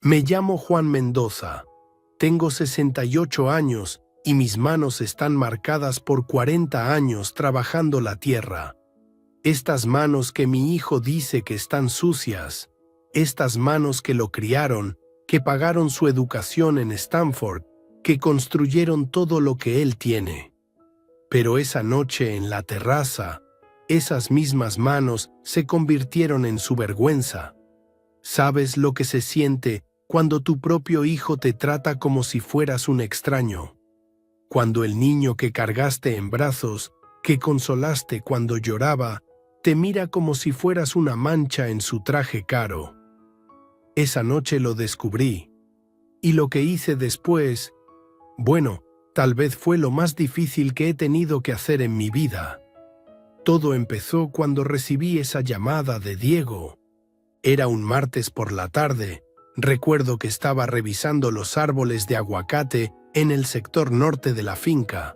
Me llamo Juan Mendoza. Tengo 68 años y mis manos están marcadas por 40 años trabajando la tierra. Estas manos que mi hijo dice que están sucias, estas manos que lo criaron, que pagaron su educación en Stanford, que construyeron todo lo que él tiene. Pero esa noche en la terraza, esas mismas manos se convirtieron en su vergüenza. ¿Sabes lo que se siente cuando tu propio hijo te trata como si fueras un extraño? Cuando el niño que cargaste en brazos, que consolaste cuando lloraba, te mira como si fueras una mancha en su traje caro. Esa noche lo descubrí. Y lo que hice después, bueno, tal vez fue lo más difícil que he tenido que hacer en mi vida. Todo empezó cuando recibí esa llamada de Diego. Era un martes por la tarde. Recuerdo que estaba revisando los árboles de aguacate en el sector norte de la finca.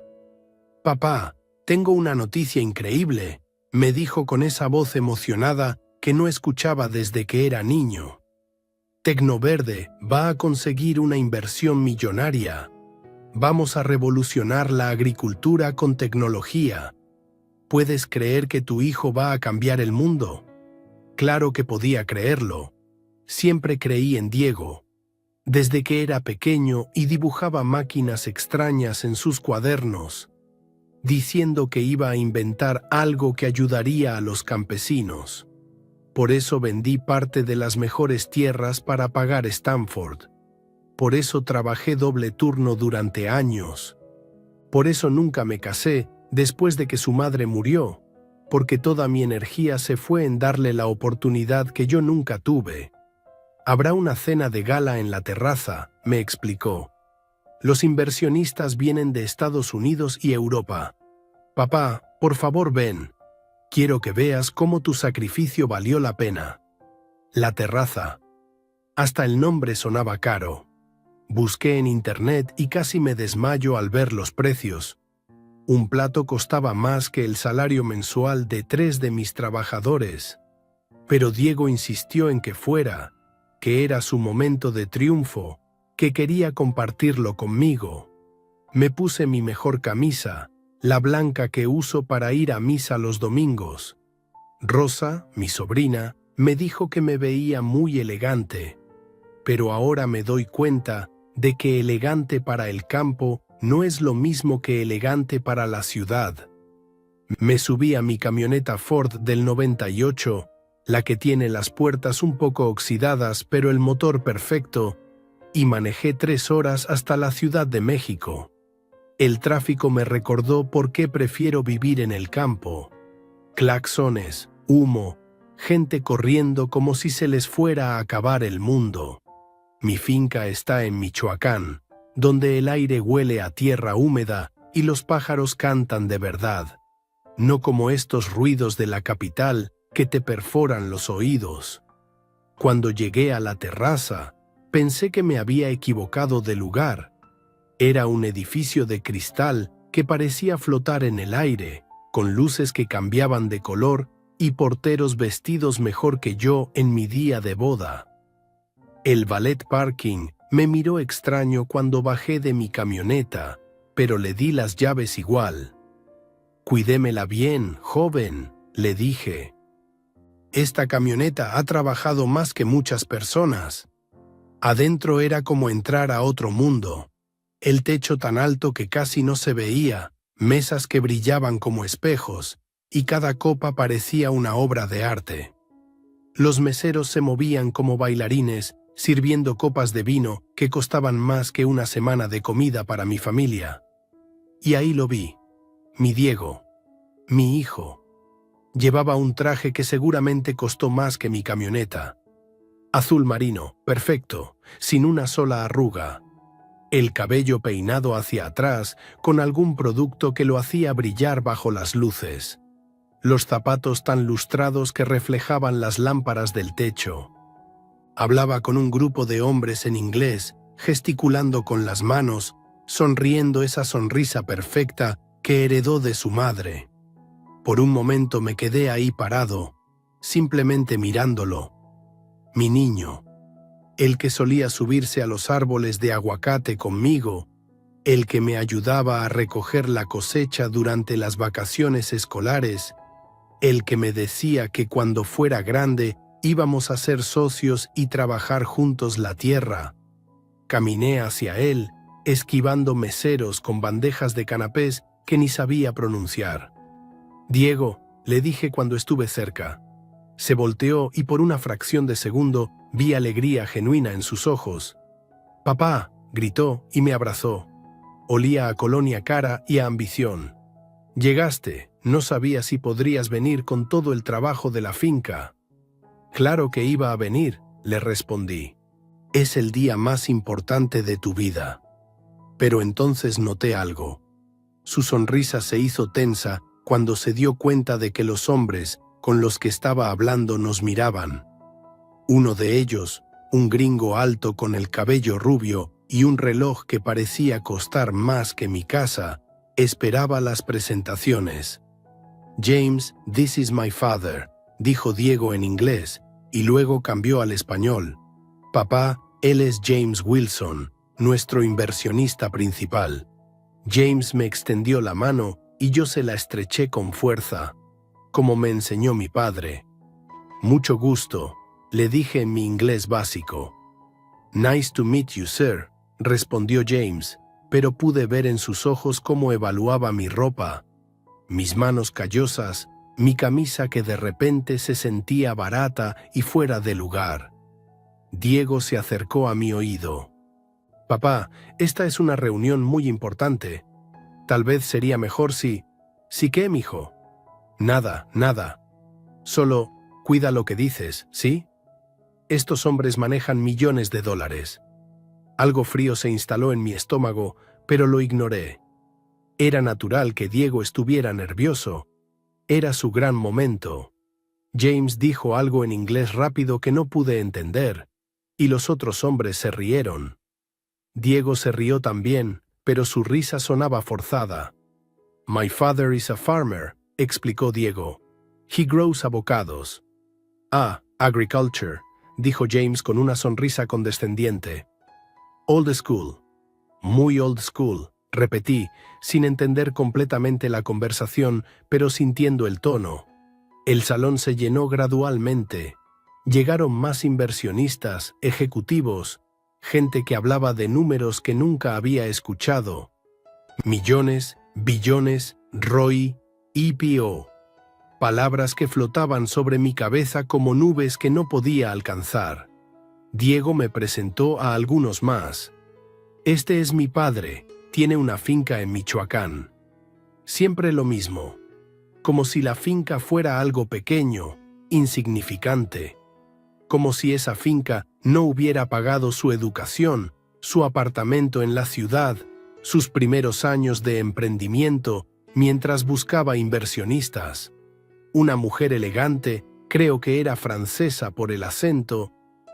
«Papá, tengo una noticia increíble», me dijo con esa voz emocionada que no escuchaba desde que era niño. «Tecnoverde va a conseguir una inversión millonaria. Vamos a revolucionar la agricultura con tecnología. ¿Puedes creer que tu hijo va a cambiar el mundo?» Claro que podía creerlo. Siempre creí en Diego. Desde que era pequeño y dibujaba máquinas extrañas en sus cuadernos, diciendo que iba a inventar algo que ayudaría a los campesinos. Por eso vendí parte de las mejores tierras para pagar Stanford. Por eso trabajé doble turno durante años. Por eso nunca me casé después de que su madre murió, porque toda mi energía se fue en darle la oportunidad que yo nunca tuve. «Habrá una cena de gala en la terraza», me explicó. «Los inversionistas vienen de Estados Unidos y Europa. Papá, por favor ven. Quiero que veas cómo tu sacrificio valió la pena». La terraza. Hasta el nombre sonaba caro. Busqué en internet y casi me desmayo al ver los precios. Un plato costaba más que el salario mensual de 3 de mis trabajadores. Pero Diego insistió en que fuera, que era su momento de triunfo, que quería compartirlo conmigo. Me puse mi mejor camisa, la blanca que uso para ir a misa los domingos. Rosa, mi sobrina, me dijo que me veía muy elegante. Pero ahora me doy cuenta de que elegante para el campo no es lo mismo que elegante para la ciudad. Me subí a mi camioneta Ford del 98, la que tiene las puertas un poco oxidadas pero el motor perfecto, y manejé 3 horas hasta la Ciudad de México. El tráfico me recordó por qué prefiero vivir en el campo. Claxones, humo, gente corriendo como si se les fuera a acabar el mundo. Mi finca está en Michoacán, donde el aire huele a tierra húmeda y los pájaros cantan de verdad, no como estos ruidos de la capital que te perforan los oídos. Cuando llegué a la terraza, pensé que me había equivocado de lugar. Era un edificio de cristal que parecía flotar en el aire, con luces que cambiaban de color y porteros vestidos mejor que yo en mi día de boda. El valet parking me miró extraño cuando bajé de mi camioneta, pero le di las llaves igual. «Cuídemela bien, joven», le dije. «Esta camioneta ha trabajado más que muchas personas». Adentro era como entrar a otro mundo. El techo tan alto que casi no se veía, mesas que brillaban como espejos, y cada copa parecía una obra de arte. Los meseros se movían como bailarines, sirviendo copas de vino que costaban más que una semana de comida para mi familia. Y ahí lo vi, mi Diego, mi hijo. Llevaba un traje que seguramente costó más que mi camioneta. Azul marino, perfecto, sin una sola arruga. El cabello peinado hacia atrás con algún producto que lo hacía brillar bajo las luces. Los zapatos tan lustrados que reflejaban las lámparas del techo. Hablaba con un grupo de hombres en inglés, gesticulando con las manos, sonriendo esa sonrisa perfecta que heredó de su madre. Por un momento me quedé ahí parado, simplemente mirándolo. Mi niño. el que solía subirse a los árboles de aguacate conmigo, el que me ayudaba a recoger la cosecha durante las vacaciones escolares, el que me decía que cuando fuera grande íbamos a ser socios y trabajar juntos la tierra. Caminé hacia él, esquivando meseros con bandejas de canapés que ni sabía pronunciar. «Diego», le dije cuando estuve cerca. Se volteó y por una fracción de segundo vi alegría genuina en sus ojos. «Papá», gritó y me abrazó. Olía a colonia cara y a ambición. «Llegaste, no sabía si podrías venir con todo el trabajo de la finca». «Claro que iba a venir», le respondí. «Es el día más importante de tu vida». Pero entonces noté algo. Su sonrisa se hizo tensa cuando se dio cuenta de que los hombres con los que estaba hablando nos miraban. Uno de ellos, un gringo alto con el cabello rubio y un reloj que parecía costar más que mi casa, esperaba las presentaciones. «James, this is my father», dijo Diego en inglés, y luego cambió al español. «Papá, él es James Wilson, nuestro inversionista principal». James me extendió la mano y yo se la estreché con fuerza, como me enseñó mi padre. «Mucho gusto», le dije en mi inglés básico. «Nice to meet you, sir», respondió James, pero pude ver en sus ojos cómo evaluaba mi ropa, mis manos callosas, mi camisa que de repente se sentía barata y fuera de lugar. Diego se acercó a mi oído. «Papá, esta es una reunión muy importante. Tal vez sería mejor si... ¿Sí qué, mijo?» «Nada, nada. Solo cuida lo que dices, ¿sí? Estos hombres manejan millones de dólares». Algo frío se instaló en mi estómago, pero lo ignoré. Era natural que Diego estuviera nervioso. Era su gran momento. James dijo algo en inglés rápido que no pude entender, y los otros hombres se rieron. Diego se rió también, pero su risa sonaba forzada. «My father is a farmer», explicó Diego. «He grows avocados». «Ah, agriculture», dijo James con una sonrisa condescendiente. «Old school». «Muy old school», repetí, sin entender completamente la conversación, pero sintiendo el tono. El salón se llenó gradualmente. Llegaron más inversionistas, ejecutivos, gente que hablaba de números que nunca había escuchado. Millones, billones, ROI, IPO. Palabras que flotaban sobre mi cabeza como nubes que no podía alcanzar. Diego me presentó a algunos más. «Este es mi padre, tiene una finca en Michoacán». Siempre lo mismo, como si la finca fuera algo pequeño, insignificante, como si esa finca no hubiera pagado su educación, su apartamento en la ciudad, sus primeros años de emprendimiento mientras buscaba inversionistas. Una mujer elegante, creo que era francesa por el acento,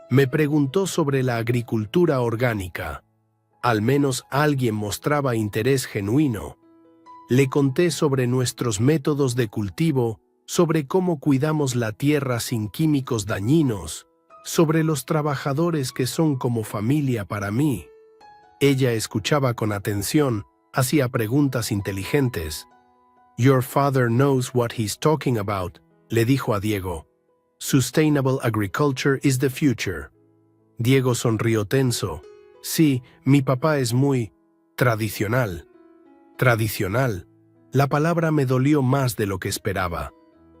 me preguntó sobre la agricultura orgánica. Al menos alguien mostraba interés genuino. Le conté sobre nuestros métodos de cultivo, sobre cómo cuidamos la tierra sin químicos dañinos, sobre los trabajadores que son como familia para mí. Ella escuchaba con atención, hacía preguntas inteligentes. «Your father knows what he's talking about», le dijo a Diego. «Sustainable agriculture is the future». Diego sonrió tenso. «Sí, mi papá es muy tradicional». «Tradicional». La palabra me dolió más de lo que esperaba.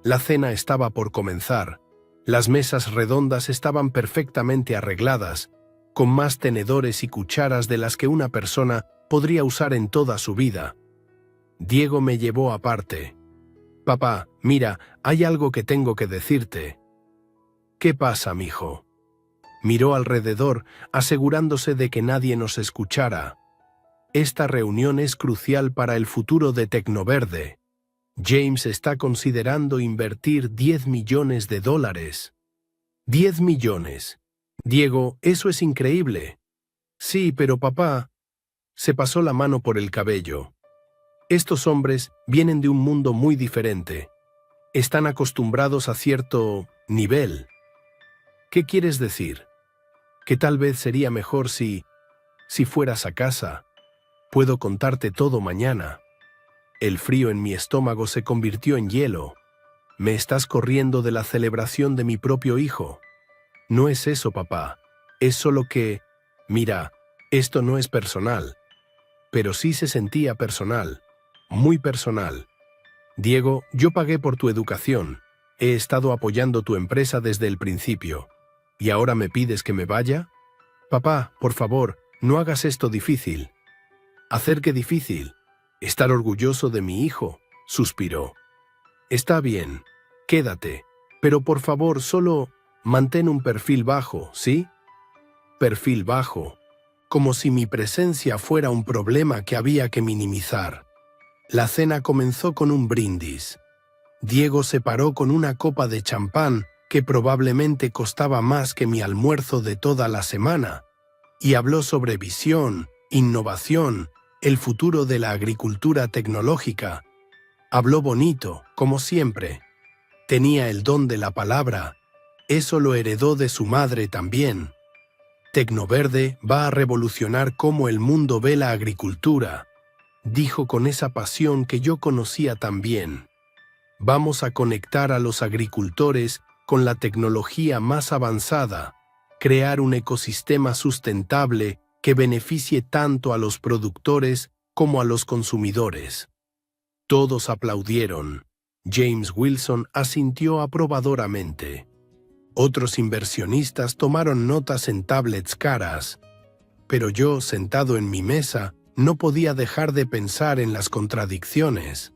La cena estaba por comenzar. Las mesas redondas estaban perfectamente arregladas, con más tenedores y cucharas de las que una persona podría usar en toda su vida. Diego me llevó aparte. «Papá, mira, hay algo que tengo que decirte». «¿Qué pasa, mijo?» Miró alrededor, asegurándose de que nadie nos escuchara. «Esta reunión es crucial para el futuro de Tecnoverde. James está considerando invertir $10 millones. «¿10 millones? Diego, eso es increíble». «Sí, pero papá...» Se pasó la mano por el cabello. «Estos hombres vienen de un mundo muy diferente. Están acostumbrados a cierto nivel». «¿Qué quieres decir?» que tal vez sería mejor si fueras a casa. Puedo contarte todo mañana. El frío en mi estómago se convirtió en hielo. Me estás corriendo de la celebración de mi propio hijo. No es eso, papá. Es solo que, mira, esto no es personal. Pero sí se sentía personal. Muy personal. Diego, yo pagué por tu educación. He estado apoyando tu empresa desde el principio. ¿Y ahora me pides que me vaya? Papá, por favor, no hagas esto difícil. ¿Hacer qué difícil? Estar orgulloso de mi hijo, suspiró. Está bien, quédate, pero por favor solo mantén un perfil bajo, ¿sí? Perfil bajo, como si mi presencia fuera un problema que había que minimizar. La cena comenzó con un brindis. Diego se paró con una copa de champán que probablemente costaba más que mi almuerzo de toda la semana, y habló sobre visión, innovación, el futuro de la agricultura tecnológica. Habló bonito, como siempre. Tenía el don de la palabra. Eso lo heredó de su madre también. Tecnoverde va a revolucionar cómo el mundo ve la agricultura, dijo con esa pasión que yo conocía tan bien. Vamos a conectar a los agricultores con la tecnología más avanzada, crear un ecosistema sustentable que beneficie tanto a los productores como a los consumidores. Todos aplaudieron. James Wilson asintió aprobadoramente. Otros inversionistas tomaron notas en tablets caras, pero yo, sentado en mi mesa, no podía dejar de pensar en las contradicciones.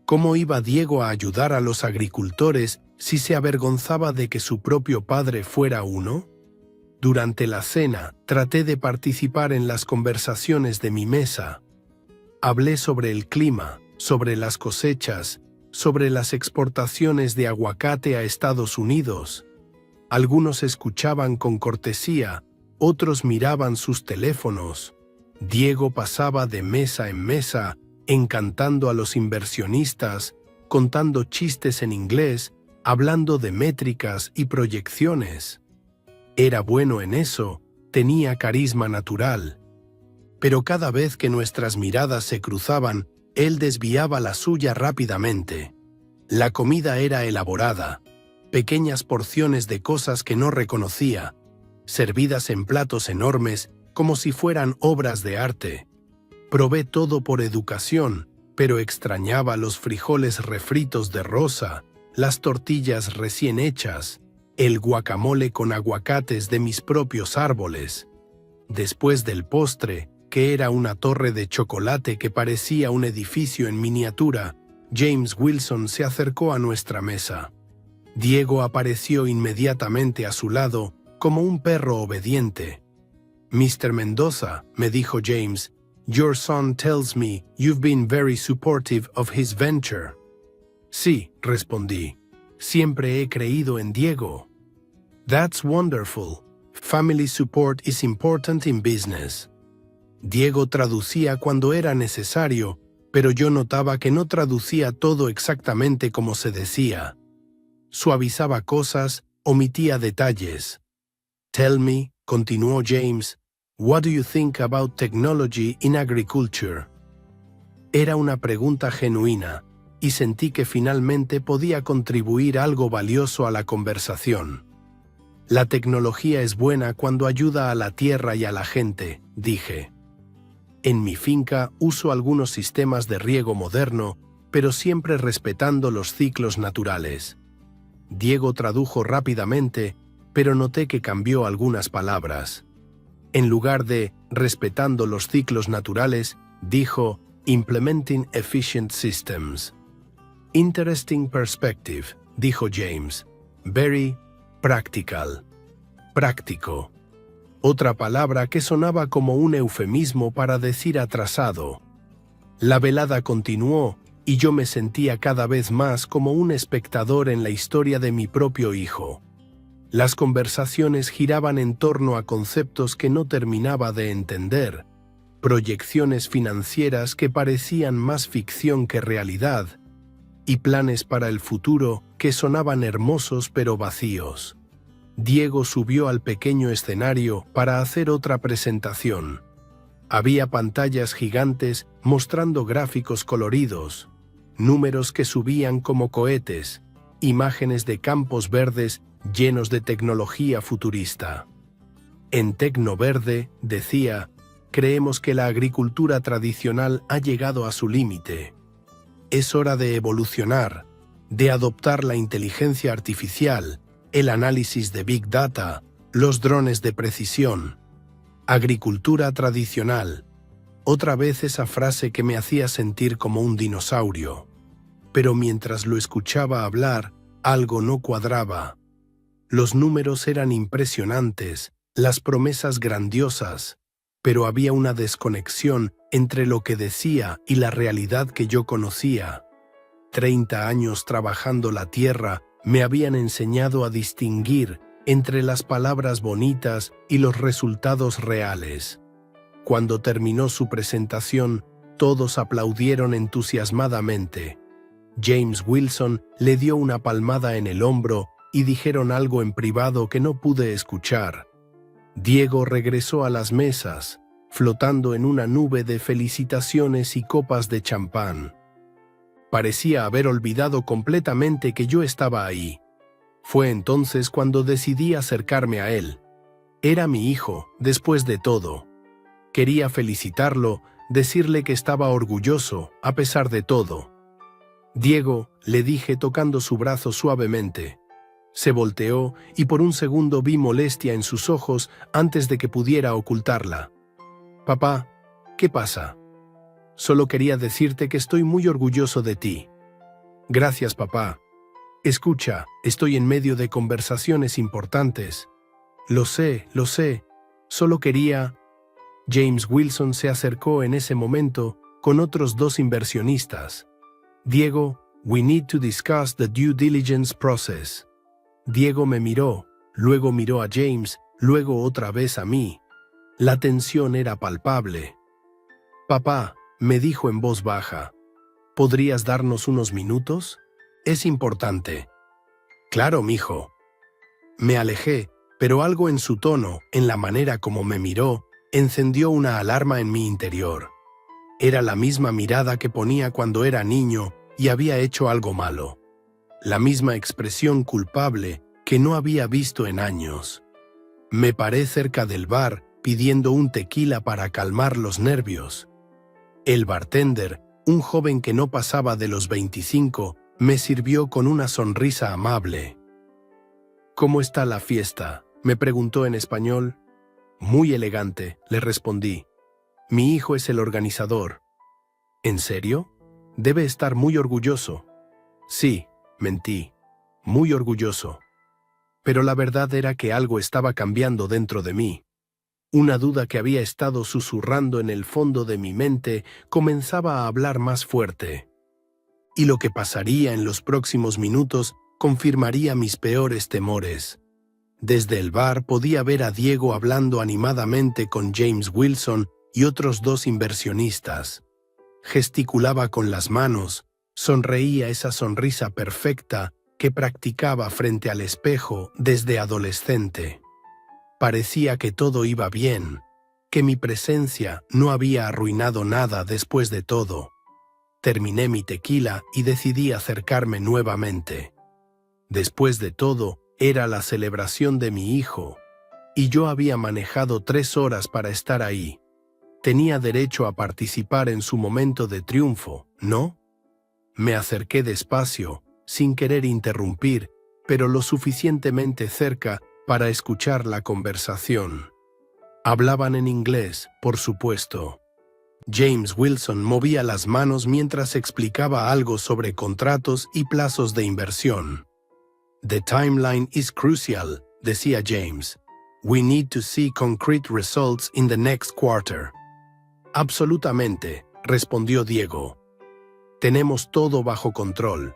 ¿Cómo iba Diego a ayudar a los agricultores si se avergonzaba de que su propio padre fuera uno? Durante la cena, traté de participar en las conversaciones de mi mesa. Hablé sobre el clima, sobre las cosechas, sobre las exportaciones de aguacate a Estados Unidos. Algunos escuchaban con cortesía, otros miraban sus teléfonos. Diego pasaba de mesa en mesa, encantando a los inversionistas, contando chistes en inglés, hablando de métricas y proyecciones. Era bueno en eso, tenía carisma natural. Pero cada vez que nuestras miradas se cruzaban, él desviaba la suya rápidamente. La comida era elaborada, pequeñas porciones de cosas que no reconocía, servidas en platos enormes como si fueran obras de arte. Probé todo por educación, pero extrañaba los frijoles refritos de rosa, las tortillas recién hechas, el guacamole con aguacates de mis propios árboles. Después del postre, que era una torre de chocolate que parecía un edificio en miniatura, James Wilson se acercó a nuestra mesa. Diego apareció inmediatamente a su lado, como un perro obediente. «Mr. Mendoza», me dijo James, «your son tells me you've been very supportive of his venture». «Sí», respondí, «siempre he creído en Diego». «That's wonderful. Family support is important in business». Diego traducía cuando era necesario, pero yo notaba que no traducía todo exactamente como se decía. Suavizaba cosas, omitía detalles. «Tell me», continuó James, «what do you think about technology in agriculture?» Era una pregunta genuina, y sentí que finalmente podía contribuir algo valioso a la conversación. «La tecnología es buena cuando ayuda a la tierra y a la gente», dije. En mi finca uso algunos sistemas de riego moderno, pero siempre respetando los ciclos naturales. Diego tradujo rápidamente, pero noté que cambió algunas palabras. En lugar de «respetando los ciclos naturales», dijo «implementing efficient systems». «Interesting perspective», dijo James. «Very practical». Práctico. Otra palabra que sonaba como un eufemismo para decir atrasado. La velada continuó, y yo me sentía cada vez más como un espectador en la historia de mi propio hijo. Las conversaciones giraban en torno a conceptos que no terminaba de entender, proyecciones financieras que parecían más ficción que realidad, y planes para el futuro que sonaban hermosos pero vacíos. Diego subió al pequeño escenario para hacer otra presentación. Había pantallas gigantes mostrando gráficos coloridos, números que subían como cohetes, imágenes de campos verdes llenos de tecnología futurista. En Tecnoverde decía: creemos que la agricultura tradicional ha llegado a su límite. Es hora de evolucionar, de adoptar la inteligencia artificial, el análisis de Big Data, los drones de precisión. Agricultura tradicional. Otra vez esa frase que me hacía sentir como un dinosaurio. Pero mientras lo escuchaba hablar, algo no cuadraba. Los números eran impresionantes, las promesas grandiosas, pero había una desconexión entre lo que decía y la realidad que yo conocía. 30 años trabajando la tierra me habían enseñado a distinguir entre las palabras bonitas y los resultados reales. Cuando terminó su presentación, todos aplaudieron entusiasmadamente. James Wilson le dio una palmada en el hombro y dijeron algo en privado que no pude escuchar. Diego regresó a las mesas, flotando en una nube de felicitaciones y copas de champán. Parecía haber olvidado completamente que yo estaba ahí. Fue entonces cuando decidí acercarme a él. Era mi hijo, después de todo. Quería felicitarlo, decirle que estaba orgulloso, a pesar de todo. Diego, le dije tocando su brazo suavemente. Se volteó y por un segundo vi molestia en sus ojos antes de que pudiera ocultarla. Papá, ¿qué pasa? Solo quería decirte que estoy muy orgulloso de ti. Gracias, papá. Escucha, estoy en medio de conversaciones importantes. Lo sé. Solo quería... James Wilson se acercó en ese momento con otros 2 inversionistas. Diego, we need to discuss the due diligence process. Diego me miró, luego miró a James, luego otra vez a mí. La tensión era palpable. Papá, me dijo en voz baja, ¿podrías darnos unos minutos? Es importante. Claro, mijo. Me alejé, pero algo en su tono, en la manera como me miró, encendió una alarma en mi interior. Era la misma mirada que ponía cuando era niño y había hecho algo malo. La misma expresión culpable que no había visto en años. Me paré cerca del bar pidiendo un tequila para calmar los nervios. El bartender, un joven que no pasaba de los 25, me sirvió con una sonrisa amable. ¿Cómo está la fiesta?, me preguntó en español. Muy elegante, le respondí. Mi hijo es el organizador. ¿En serio? Debe estar muy orgulloso. Sí, mentí. Muy orgulloso. Pero la verdad era que algo estaba cambiando dentro de mí. Una duda que había estado susurrando en el fondo de mi mente comenzaba a hablar más fuerte. Y lo que pasaría en los próximos minutos confirmaría mis peores temores. Desde el bar podía ver a Diego hablando animadamente con James Wilson y otros 2 inversionistas. Gesticulaba con las manos, sonreía esa sonrisa perfecta que practicaba frente al espejo desde adolescente. Parecía que todo iba bien, que mi presencia no había arruinado nada después de todo. Terminé mi tequila y decidí acercarme nuevamente. Después de todo, era la celebración de mi hijo, y yo había manejado 3 horas para estar ahí. Tenía derecho a participar en su momento de triunfo, ¿no? Me acerqué despacio, sin querer interrumpir, pero lo suficientemente cerca para escuchar la conversación. Hablaban en inglés, por supuesto. James Wilson movía las manos mientras explicaba algo sobre contratos y plazos de inversión. The timeline is crucial, decía James. We need to see concrete results in the next quarter. Absolutamente, respondió Diego. Tenemos todo bajo control.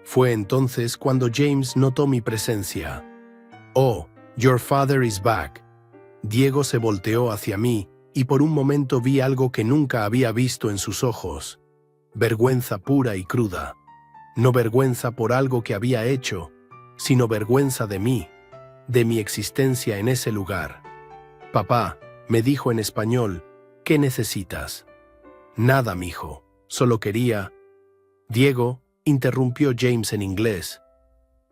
Fue entonces cuando James notó mi presencia. Oh, your father is back. Diego se volteó hacia mí y por un momento vi algo que nunca había visto en sus ojos. Vergüenza pura y cruda. No vergüenza por algo que había hecho, sino vergüenza de mí. de mi existencia en ese lugar. Papá, me dijo en español, ¿qué necesitas? Nada, mijo, solo quería... Diego, interrumpió James en inglés.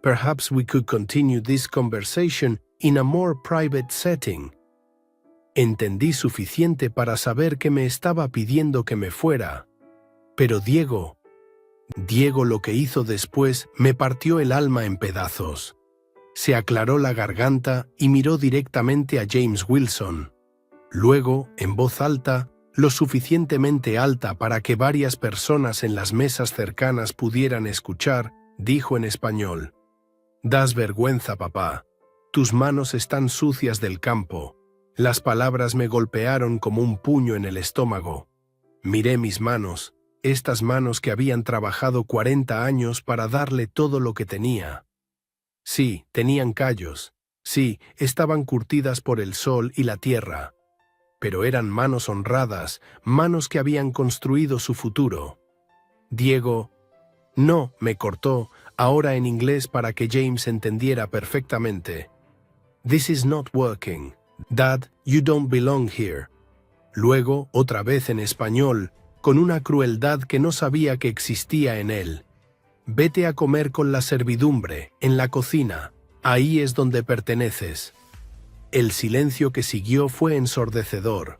Perhaps we could continue this conversation in a more private setting. Entendí suficiente para saber que me estaba pidiendo que me fuera. Pero Diego lo que hizo después me partió el alma en pedazos. Se aclaró la garganta y miró directamente a James Wilson. Luego, en voz alta, lo suficientemente alta para que varias personas en las mesas cercanas pudieran escuchar, dijo en español: Das vergüenza, papá. Tus manos están sucias del campo. Las palabras me golpearon como un puño en el estómago. Miré mis manos, estas manos que habían trabajado 40 años para darle todo lo que tenía. Sí, tenían callos. Sí, estaban curtidas por el sol y la tierra. Pero eran manos honradas, manos que habían construido su futuro. Diego... No, me cortó, ahora en inglés para que James entendiera perfectamente. This is not working. Dad, you don't belong here. Luego, otra vez en español, con una crueldad que no sabía que existía en él. Vete a comer con la servidumbre, en la cocina. Ahí es donde perteneces. El silencio que siguió fue ensordecedor.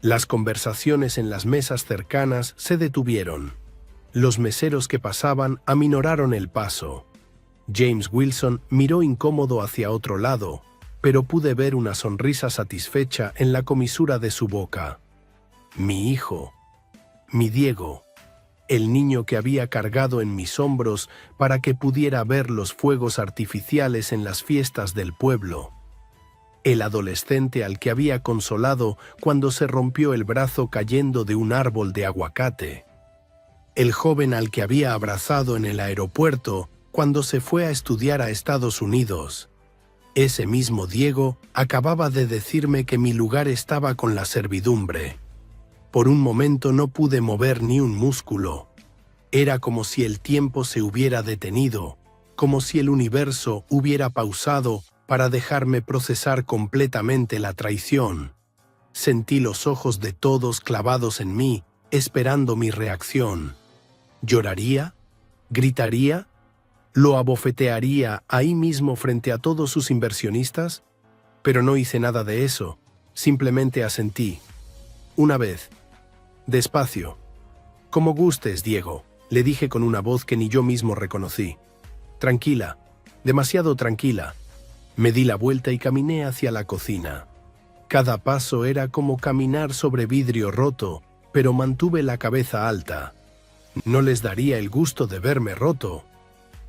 Las conversaciones en las mesas cercanas se detuvieron. Los meseros que pasaban aminoraron el paso. James Wilson miró incómodo hacia otro lado, pero pude ver una sonrisa satisfecha en la comisura de su boca. Mi hijo, mi Diego, el niño que había cargado en mis hombros para que pudiera ver los fuegos artificiales en las fiestas del pueblo. El adolescente al que había consolado cuando se rompió el brazo cayendo de un árbol de aguacate. El joven al que había abrazado en el aeropuerto cuando se fue a estudiar a Estados Unidos. Ese mismo Diego acababa de decirme que mi lugar estaba con la servidumbre. Por un momento no pude mover ni un músculo. Era como si el tiempo se hubiera detenido, como si el universo hubiera pausado para dejarme procesar completamente la traición. Sentí los ojos de todos clavados en mí, esperando mi reacción. ¿Lloraría? ¿Gritaría? ¿Lo abofetearía ahí mismo frente a todos sus inversionistas? Pero no hice nada de eso, simplemente asentí. Una vez. Despacio. Como gustes, Diego, le dije con una voz que ni yo mismo reconocí. Tranquila, demasiado tranquila. Me di la vuelta y caminé hacia la cocina. Cada paso era como caminar sobre vidrio roto, pero mantuve la cabeza alta. No les daría el gusto de verme roto.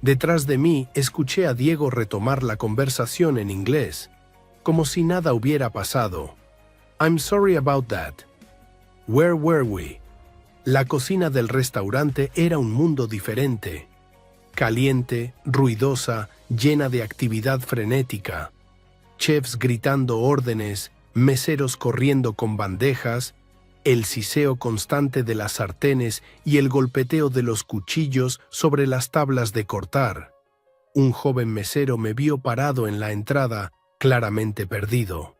Detrás de mí escuché a Diego retomar la conversación en inglés, como si nada hubiera pasado. I'm sorry about that. Where were we? La cocina del restaurante era un mundo diferente. Caliente, ruidosa, llena de actividad frenética. Chefs gritando órdenes, meseros corriendo con bandejas, el siseo constante de las sartenes y el golpeteo de los cuchillos sobre las tablas de cortar. Un joven mesero me vio parado en la entrada, claramente perdido.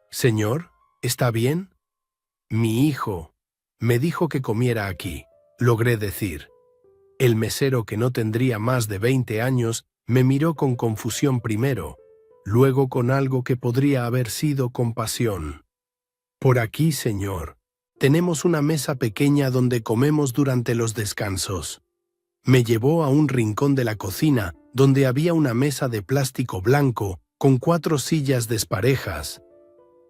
«Señor, ¿está bien?» «Mi hijo», me dijo que comiera aquí, logré decir. El mesero, que no tendría más de 20 años, me miró con confusión primero, luego con algo que podría haber sido compasión. «Por aquí, señor. Tenemos una mesa pequeña donde comemos durante los descansos». Me llevó a un rincón de la cocina, donde había una mesa de plástico blanco, con 4 sillas desparejas.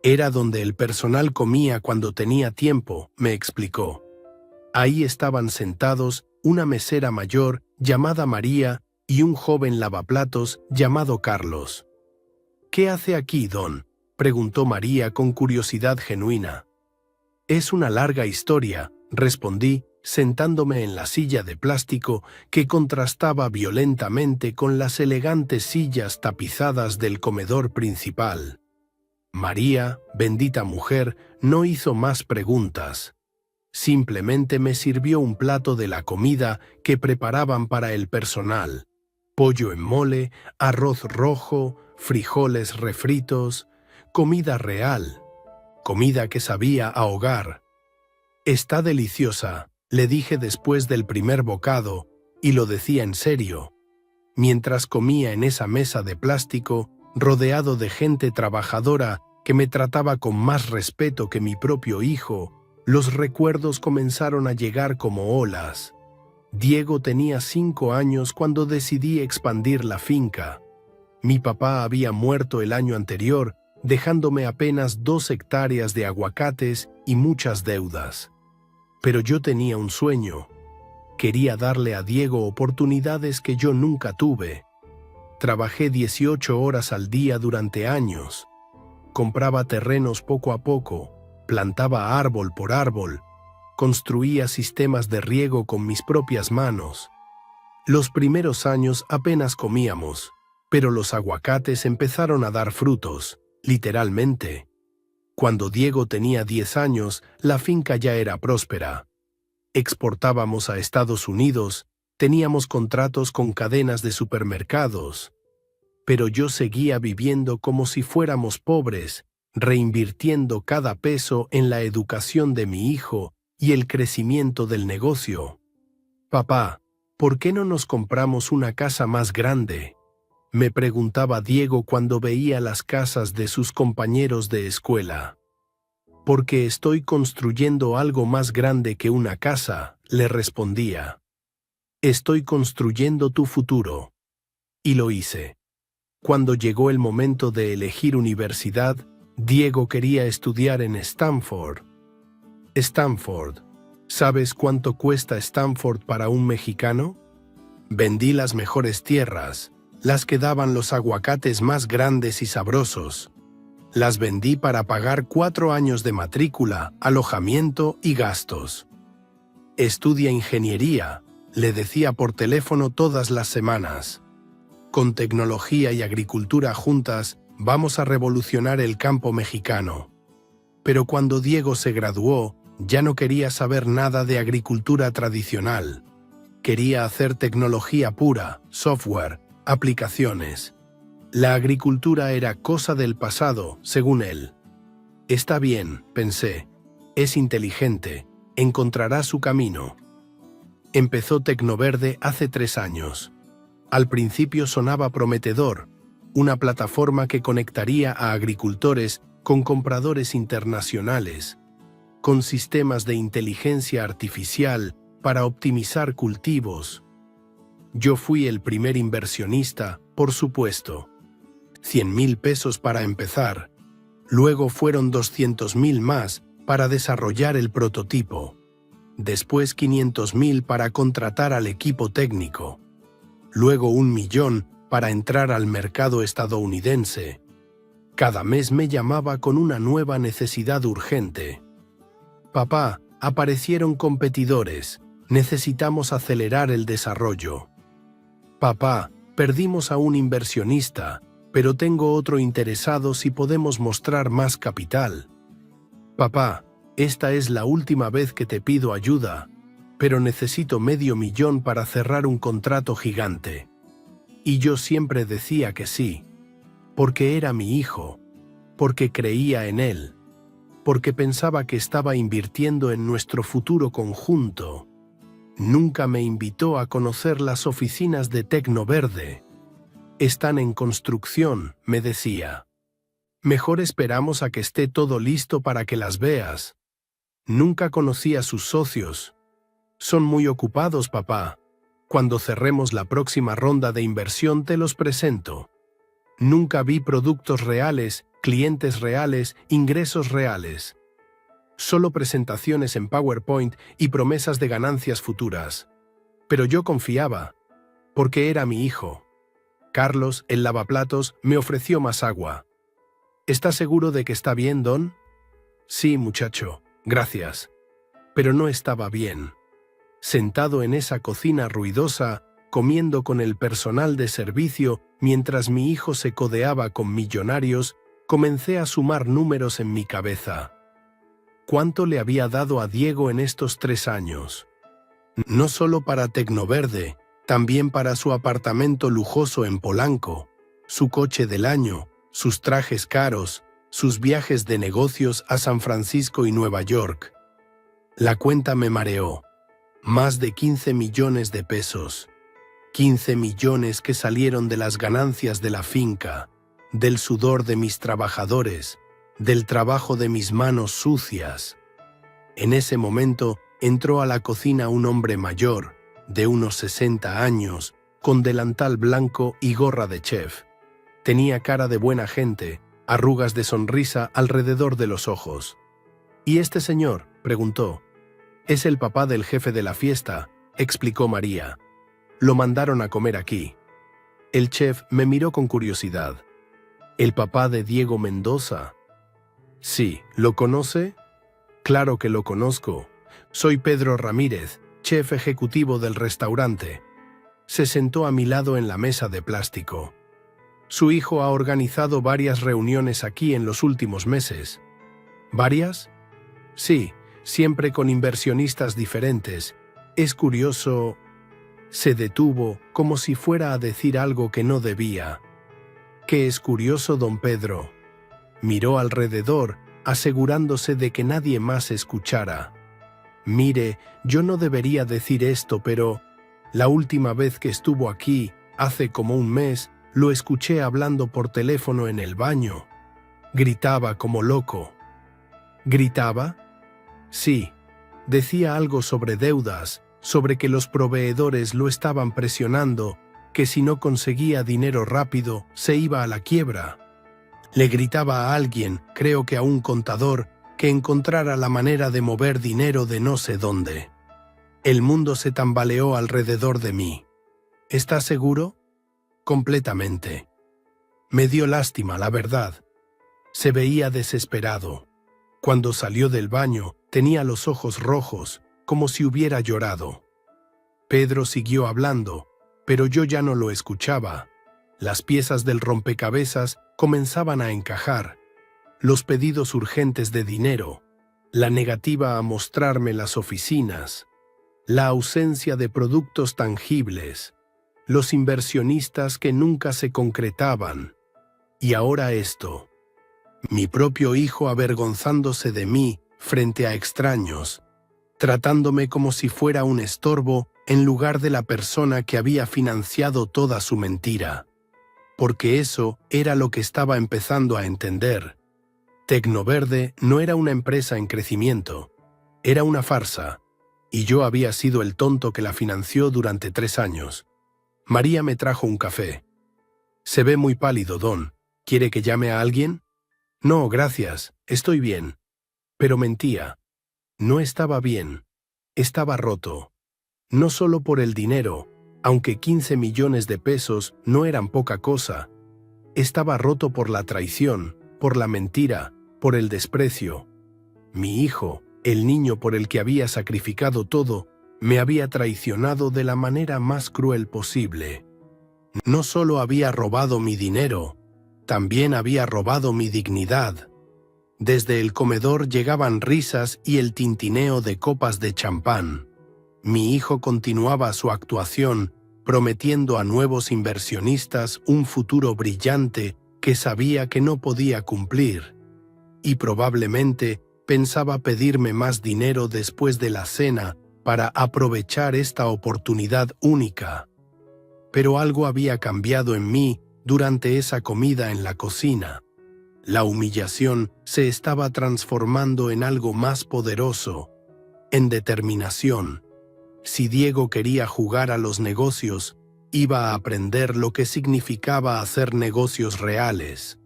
Era donde el personal comía cuando tenía tiempo, me explicó. Ahí estaban sentados una mesera mayor llamada María y un joven lavaplatos llamado Carlos. «¿Qué hace aquí, don?», preguntó María con curiosidad genuina. «Es una larga historia», respondí, sentándome en la silla de plástico que contrastaba violentamente con las elegantes sillas tapizadas del comedor principal. María, bendita mujer, no hizo más preguntas. Simplemente me sirvió un plato de la comida que preparaban para el personal. pollo en mole, arroz rojo, frijoles refritos, comida real, comida que sabía a hogar. Está deliciosa, le dije después del primer bocado, y lo decía en serio. Mientras comía en esa mesa de plástico, rodeado de gente trabajadora que me trataba con más respeto que mi propio hijo, los recuerdos comenzaron a llegar como olas. Diego tenía 5 años cuando decidí expandir la finca. Mi papá había muerto el año anterior, dejándome apenas 2 hectáreas de aguacates y muchas deudas. Pero yo tenía un sueño. Quería darle a Diego oportunidades que yo nunca tuve. Trabajé 18 horas al día durante años. Compraba terrenos poco a poco, plantaba árbol por árbol, construía sistemas de riego con mis propias manos. Los primeros años apenas comíamos, pero los aguacates empezaron a dar frutos, literalmente. Cuando Diego tenía 10 años, la finca ya era próspera. Exportábamos a Estados Unidos, teníamos contratos con cadenas de supermercados. Pero yo seguía viviendo como si fuéramos pobres, reinvirtiendo cada peso en la educación de mi hijo y el crecimiento del negocio. Papá, ¿por qué no nos compramos una casa más grande? Me preguntaba Diego cuando veía las casas de sus compañeros de escuela. Porque estoy construyendo algo más grande que una casa, le respondía. Estoy construyendo tu futuro. Y lo hice. Cuando llegó el momento de elegir universidad, Diego quería estudiar en Stanford. Stanford. ¿Sabes cuánto cuesta Stanford para un mexicano? Vendí las mejores tierras, las que daban los aguacates más grandes y sabrosos. Las vendí para pagar 4 años de matrícula, alojamiento y gastos. Estudia ingeniería, le decía por teléfono todas las semanas. Con tecnología y agricultura juntas, vamos a revolucionar el campo mexicano. Pero cuando Diego se graduó, ya no quería saber nada de agricultura tradicional. Quería hacer tecnología pura, software, aplicaciones. La agricultura era cosa del pasado, según él. Está bien, pensé. Es inteligente, encontrará su camino. Empezó Tecnoverde hace 3 años. Al principio sonaba prometedor, una plataforma que conectaría a agricultores con compradores internacionales, con sistemas de inteligencia artificial para optimizar cultivos. Yo fui el primer inversionista, por supuesto. 100,000 pesos para empezar. Luego fueron 200,000 más para desarrollar el prototipo. Después 500,000 para contratar al equipo técnico. Luego 1,000,000 para entrar al mercado estadounidense. Cada mes me llamaba con una nueva necesidad urgente. Papá, aparecieron competidores. Necesitamos acelerar el desarrollo. Papá, perdimos a un inversionista, pero tengo otro interesado si podemos mostrar más capital. Papá, esta es la última vez que te pido ayuda, pero necesito $500,000 para cerrar un contrato gigante. Y yo siempre decía que sí, porque era mi hijo, porque creía en él, porque pensaba que estaba invirtiendo en nuestro futuro conjunto. Nunca me invitó a conocer las oficinas de Tecnoverde. Están en construcción, me decía. Mejor esperamos a que esté todo listo para que las veas. Nunca conocí a sus socios. Son muy ocupados, papá. Cuando cerremos la próxima ronda de inversión te los presento. Nunca vi productos reales, clientes reales, ingresos reales. Solo presentaciones en PowerPoint y promesas de ganancias futuras. Pero yo confiaba, porque era mi hijo. Carlos, el lavaplatos, me ofreció más agua. ¿Está seguro de que está bien, Don? Sí, muchacho, gracias. Pero no estaba bien. Sentado en esa cocina ruidosa, comiendo con el personal de servicio mientras mi hijo se codeaba con millonarios, comencé a sumar números en mi cabeza. ¿Cuánto le había dado a Diego en estos 3 años? No solo para Tecnoverde, también para su apartamento lujoso en Polanco, su coche del año, sus trajes caros, sus viajes de negocios a San Francisco y Nueva York. La cuenta me mareó. Más de 15 millones de pesos. 15 millones que salieron de las ganancias de la finca, del sudor de mis trabajadores, del trabajo de mis manos sucias. En ese momento entró a la cocina un hombre mayor, de unos 60 años, con delantal blanco y gorra de chef. Tenía cara de buena gente, arrugas de sonrisa alrededor de los ojos. «¿Y este señor?», preguntó. «Es el papá del jefe de la fiesta», explicó María. «Lo mandaron a comer aquí». El chef me miró con curiosidad. «¿El papá de Diego Mendoza?» «Sí, ¿lo conoce?» «Claro que lo conozco. Soy Pedro Ramírez, chef ejecutivo del restaurante». Se sentó a mi lado en la mesa de plástico. «Su hijo ha organizado varias reuniones aquí en los últimos meses». «¿Varias?» «Sí, siempre con inversionistas diferentes. Es curioso». Se detuvo, como si fuera a decir algo que no debía. «¿Qué es curioso, don Pedro?» Miró alrededor, asegurándose de que nadie más escuchara. «Mire, yo no debería decir esto, pero la última vez que estuvo aquí, hace como un mes, lo escuché hablando por teléfono en el baño. Gritaba como loco». «¿Gritaba?» «Sí. Decía algo sobre deudas, sobre que los proveedores lo estaban presionando, que si no conseguía dinero rápido, se iba a la quiebra. Le gritaba a alguien, creo que a un contador, que encontrara la manera de mover dinero de no sé dónde. El mundo se tambaleó alrededor de mí». «¿Está seguro?» «Completamente». Me dio lástima, la verdad. Se veía desesperado. Cuando salió del baño, tenía los ojos rojos, como si hubiera llorado. Pedro siguió hablando, pero yo ya no lo escuchaba. Las piezas del rompecabezas comenzaban a encajar. Los pedidos urgentes de dinero, la negativa a mostrarme las oficinas, la ausencia de productos tangibles, los inversionistas que nunca se concretaban. Y ahora esto. Mi propio hijo avergonzándose de mí frente a extraños, tratándome como si fuera un estorbo en lugar de la persona que había financiado toda su mentira. Porque eso era lo que estaba empezando a entender. Tecnoverde no era una empresa en crecimiento, era una farsa, y yo había sido el tonto que la financió durante 3 años. María me trajo un café. «Se ve muy pálido, don. ¿Quiere que llame a alguien?» «No, gracias, estoy bien». Pero mentía. No estaba bien. Estaba roto. No solo por el dinero, aunque 15 millones de pesos no eran poca cosa. Estaba roto por la traición, por la mentira, por el desprecio. Mi hijo, el niño por el que había sacrificado todo, me había traicionado de la manera más cruel posible. No solo había robado mi dinero, también había robado mi dignidad. Desde el comedor llegaban risas y el tintineo de copas de champán. Mi hijo continuaba su actuación, prometiendo a nuevos inversionistas un futuro brillante que sabía que no podía cumplir. Y probablemente pensaba pedirme más dinero después de la cena para aprovechar esta oportunidad única. Pero algo había cambiado en mí durante esa comida en la cocina. La humillación se estaba transformando en algo más poderoso, en determinación. Si Diego quería jugar a los negocios, iba a aprender lo que significaba hacer negocios reales.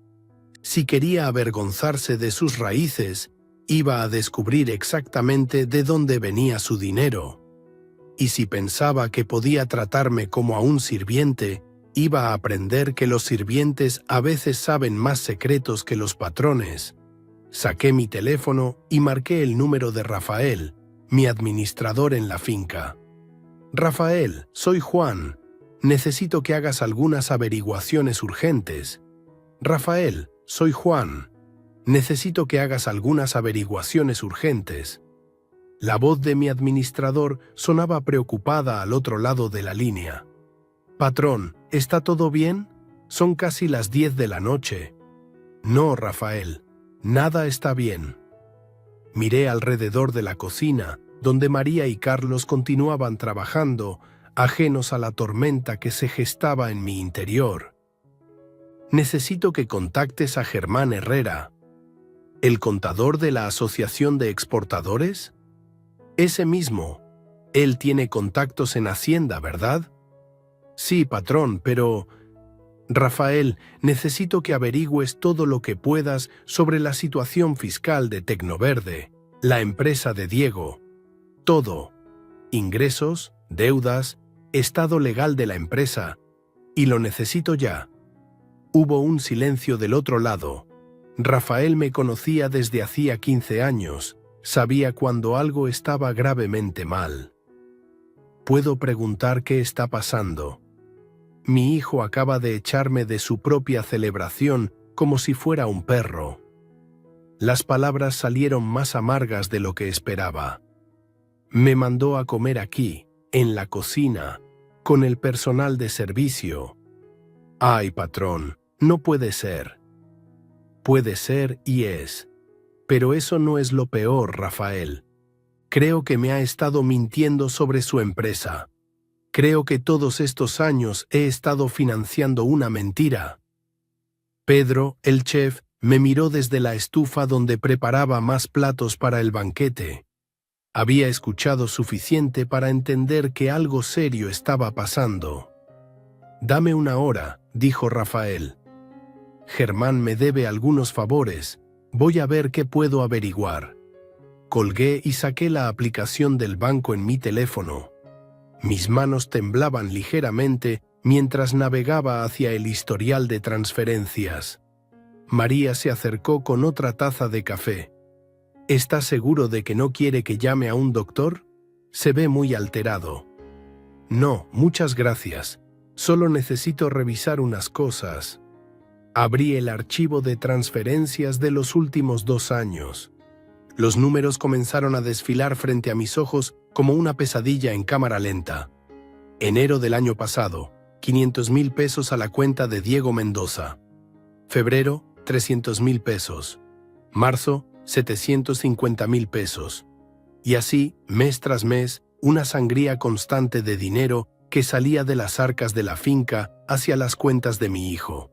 Si quería avergonzarse de sus raíces, iba a descubrir exactamente de dónde venía su dinero. Y si pensaba que podía tratarme como a un sirviente, iba a aprender que los sirvientes a veces saben más secretos que los patrones. Saqué mi teléfono y marqué el número de Rafael, mi administrador en la finca. «Rafael, soy Juan. Necesito que hagas algunas averiguaciones urgentes». «Rafael, soy Juan. Necesito que hagas algunas averiguaciones urgentes». La voz de mi administrador sonaba preocupada al otro lado de la línea. Patrón, ¿está todo bien? Son casi las 10 de la noche. No, Rafael, nada está bien. Miré alrededor de la cocina, donde María y Carlos continuaban trabajando, ajenos a la tormenta que se gestaba en mi interior. Necesito que contactes a Germán Herrera. ¿El contador de la Asociación de Exportadores? Ese mismo. Él tiene contactos en Hacienda, ¿verdad? Sí, patrón, pero... Rafael, necesito que averigües todo lo que puedas sobre la situación fiscal de Tecnoverde, la empresa de Diego. Todo. Ingresos, deudas, estado legal de la empresa. Y lo necesito ya. Hubo un silencio del otro lado. Rafael me conocía desde hacía 15 años. Sabía cuando algo estaba gravemente mal. ¿Puedo preguntar qué está pasando? Mi hijo acaba de echarme de su propia celebración como si fuera un perro. Las palabras salieron más amargas de lo que esperaba. Me mandó a comer aquí, en la cocina, con el personal de servicio. Ay, patrón, no puede ser. Puede ser y es. Pero eso no es lo peor, Rafael. Creo que me ha estado mintiendo sobre su empresa. Creo que todos estos años he estado financiando una mentira. Pedro, el chef, me miró desde la estufa donde preparaba más platos para el banquete. Había escuchado suficiente para entender que algo serio estaba pasando. Dame una hora, dijo Rafael. Germán me debe algunos favores. Voy a ver qué puedo averiguar. Colgué y saqué la aplicación del banco en mi teléfono. Mis manos temblaban ligeramente mientras navegaba hacia el historial de transferencias. María se acercó con otra taza de café. ¿Está seguro de que no quiere que llame a un doctor? Se ve muy alterado. No, muchas gracias. Solo necesito revisar unas cosas. Abrí el archivo de transferencias de los últimos 2 años. Los números comenzaron a desfilar frente a mis ojos como una pesadilla en cámara lenta. Enero del año pasado, 500,000 pesos a la cuenta de Diego Mendoza. Febrero, 300,000 pesos. Marzo, 750,000 pesos. Y así, mes tras mes, una sangría constante de dinero que salía de las arcas de la finca hacia las cuentas de mi hijo.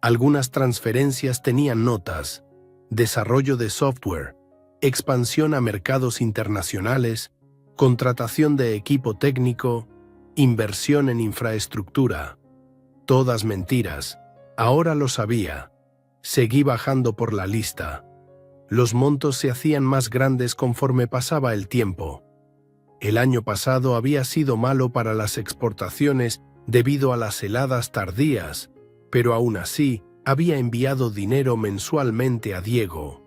Algunas transferencias tenían notas: desarrollo de software, expansión a mercados internacionales, contratación de equipo técnico, inversión en infraestructura. Todas mentiras. Ahora lo sabía. Seguí bajando por la lista. Los montos se hacían más grandes conforme pasaba el tiempo. El año pasado había sido malo para las exportaciones debido a las heladas tardías, pero aún así había enviado dinero mensualmente a Diego.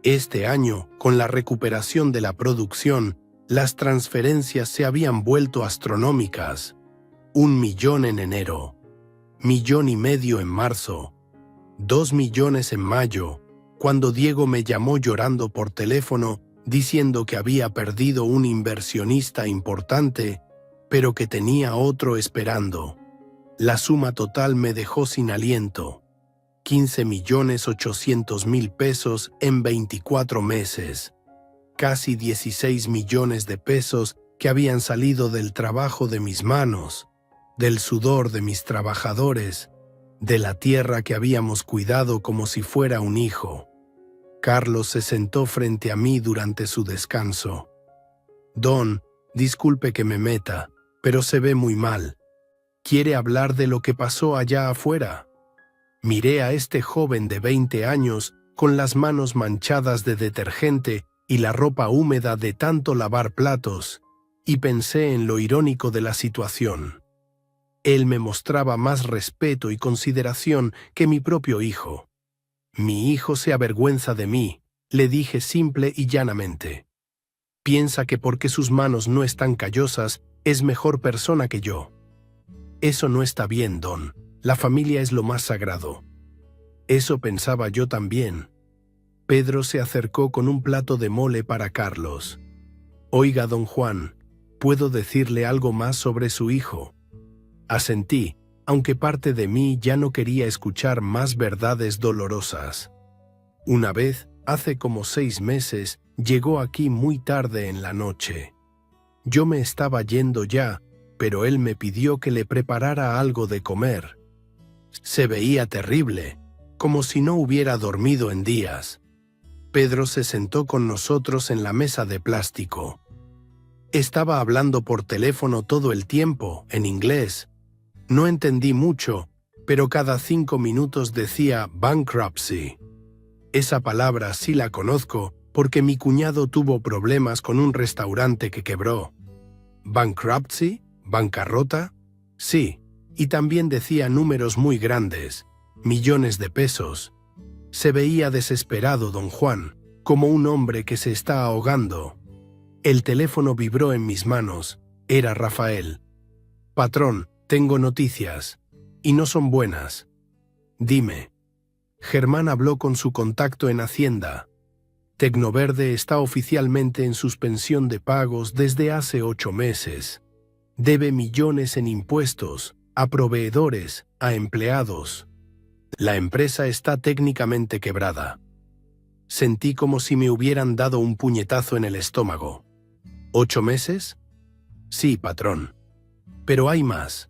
Este año, con la recuperación de la producción, las transferencias se habían vuelto astronómicas. 1 millón en enero, 1,5 millones en marzo, 2 millones en mayo, cuando Diego me llamó llorando por teléfono diciendo que había perdido un inversionista importante, pero que tenía otro esperando. La suma total me dejó sin aliento. 15,800,000 pesos en 24 meses. Casi 16 millones de pesos que habían salido del trabajo de mis manos, del sudor de mis trabajadores, de la tierra que habíamos cuidado como si fuera un hijo. Carlos se sentó frente a mí durante su descanso. Don, disculpe que me meta, pero se ve muy mal. ¿Quiere hablar de lo que pasó allá afuera? Miré a este joven de 20 años con las manos manchadas de detergente y la ropa húmeda de tanto lavar platos, y pensé en lo irónico de la situación. Él me mostraba más respeto y consideración que mi propio hijo. Mi hijo se avergüenza de mí, le dije simple y llanamente. Piensa que porque sus manos no están callosas, es mejor persona que yo. Eso no está bien, Don. La familia es lo más sagrado. Eso pensaba yo también. Pedro se acercó con un plato de mole para Carlos. Oiga, don Juan, ¿puedo decirle algo más sobre su hijo? Asentí, aunque parte de mí ya no quería escuchar más verdades dolorosas. Una vez, hace como 6 meses, llegó aquí muy tarde en la noche. Yo me estaba yendo ya, pero él me pidió que le preparara algo de comer. Se veía terrible, como si no hubiera dormido en días. Pedro se sentó con nosotros en la mesa de plástico. Estaba hablando por teléfono todo el tiempo, en inglés. No entendí mucho, pero cada 5 minutos decía bankruptcy. Esa palabra sí la conozco porque mi cuñado tuvo problemas con un restaurante que quebró. ¿Bankruptcy? ¿Bancarrota? Sí, y también decía números muy grandes, millones de pesos. Se veía desesperado don Juan, como un hombre que se está ahogando. El teléfono vibró en mis manos. Era Rafael. Patrón, tengo noticias. Y no son buenas. Dime. Germán habló con su contacto en Hacienda. Tecnoverde está oficialmente en suspensión de pagos desde hace 8 meses. Debe millones en impuestos, a proveedores, a empleados. La empresa está técnicamente quebrada. Sentí como si me hubieran dado un puñetazo en el estómago. ¿8 meses? Sí, patrón. Pero hay más.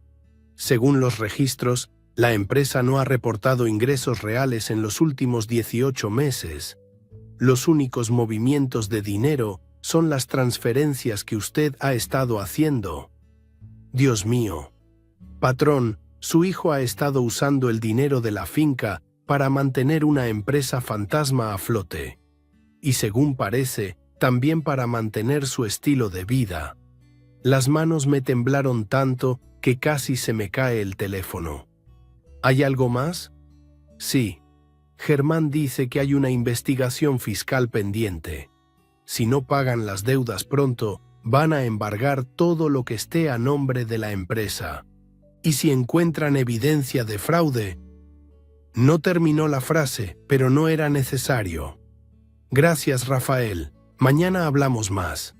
Según los registros, la empresa no ha reportado ingresos reales en los últimos 18 meses. Los únicos movimientos de dinero son las transferencias que usted ha estado haciendo. Dios mío. Patrón, su hijo ha estado usando el dinero de la finca para mantener una empresa fantasma a flote. Y según parece, también para mantener su estilo de vida. Las manos me temblaron tanto que casi se me cae el teléfono. ¿Hay algo más? Sí. Germán dice que hay una investigación fiscal pendiente. Si no pagan las deudas pronto, van a embargar todo lo que esté a nombre de la empresa. Y si encuentran evidencia de fraude... No terminó la frase, pero no era necesario. Gracias, Rafael. Mañana hablamos más.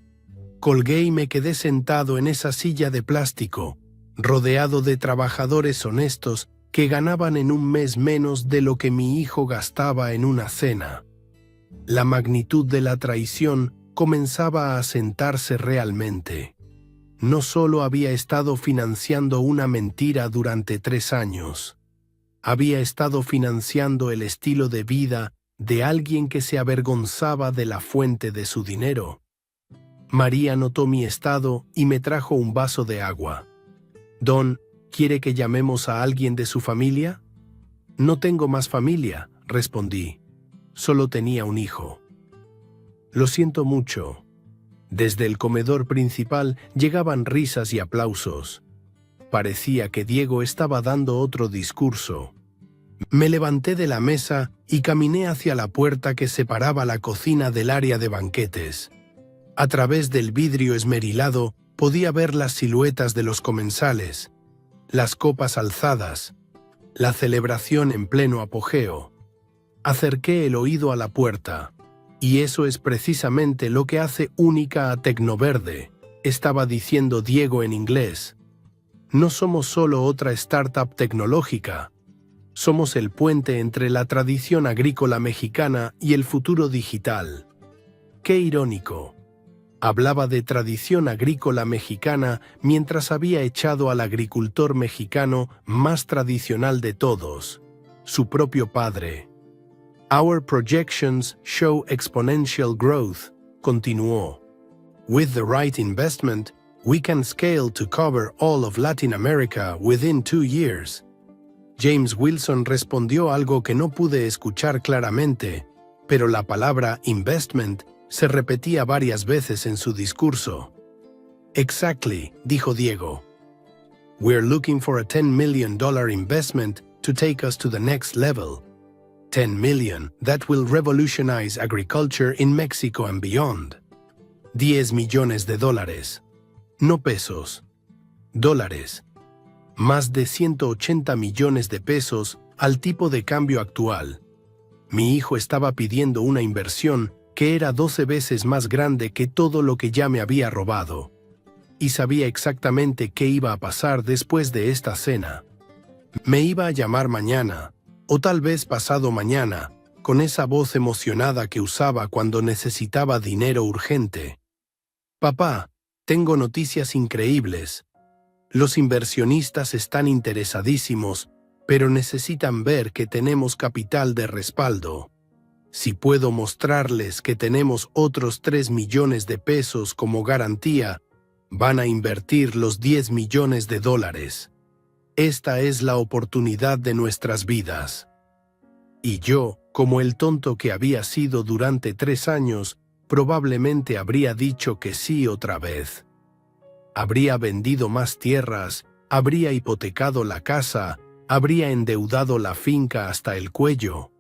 Colgué y me quedé sentado en esa silla de plástico, rodeado de trabajadores honestos que ganaban en un mes menos de lo que mi hijo gastaba en una cena. La magnitud de la traición comenzaba a asentarse realmente. No solo había estado financiando una mentira durante 3 años, había estado financiando el estilo de vida de alguien que se avergonzaba de la fuente de su dinero. María notó mi estado y me trajo un vaso de agua. Don, ¿quiere que llamemos a alguien de su familia? No tengo más familia, respondí. Solo tenía un hijo. Lo siento mucho. Desde el comedor principal llegaban risas y aplausos. Parecía que Diego estaba dando otro discurso. Me levanté de la mesa y caminé hacia la puerta que separaba la cocina del área de banquetes. A través del vidrio esmerilado podía ver las siluetas de los comensales, las copas alzadas, la celebración en pleno apogeo. Acerqué el oído a la puerta, y eso es precisamente lo que hace única a Tecnoverde, estaba diciendo Diego en inglés. No somos solo otra startup tecnológica, somos el puente entre la tradición agrícola mexicana y el futuro digital. ¡Qué irónico! Hablaba de tradición agrícola mexicana mientras había echado al agricultor mexicano más tradicional de todos, su propio padre. Our projections show exponential growth, continuó. With the right investment, we can scale to cover all of Latin America within 2 years. James Wilson respondió algo que no pude escuchar claramente, pero la palabra investment se repetía varias veces en su discurso. Exactly, dijo Diego. We're looking for a $10 million investment to take us to the next level. 10 million that will revolutionize agriculture in Mexico and beyond. 10 millones de dólares. No pesos. Dólares. Más de 180 millones de pesos al tipo de cambio actual. Mi hijo estaba pidiendo una inversión que era 12 veces más grande que todo lo que ya me había robado. y sabía exactamente qué iba a pasar después de esta cena. Me iba a llamar mañana, o tal vez pasado mañana, con esa voz emocionada que usaba cuando necesitaba dinero urgente. Papá, tengo noticias increíbles. Los inversionistas están interesadísimos, pero necesitan ver que tenemos capital de respaldo. Si puedo mostrarles que tenemos otros 3 millones de pesos como garantía, van a invertir los 10 millones de dólares. Esta es la oportunidad de nuestras vidas. Y yo, como el tonto que había sido durante 3 años, probablemente habría dicho que sí otra vez. Habría vendido más tierras, habría hipotecado la casa, habría endeudado la finca hasta el cuello.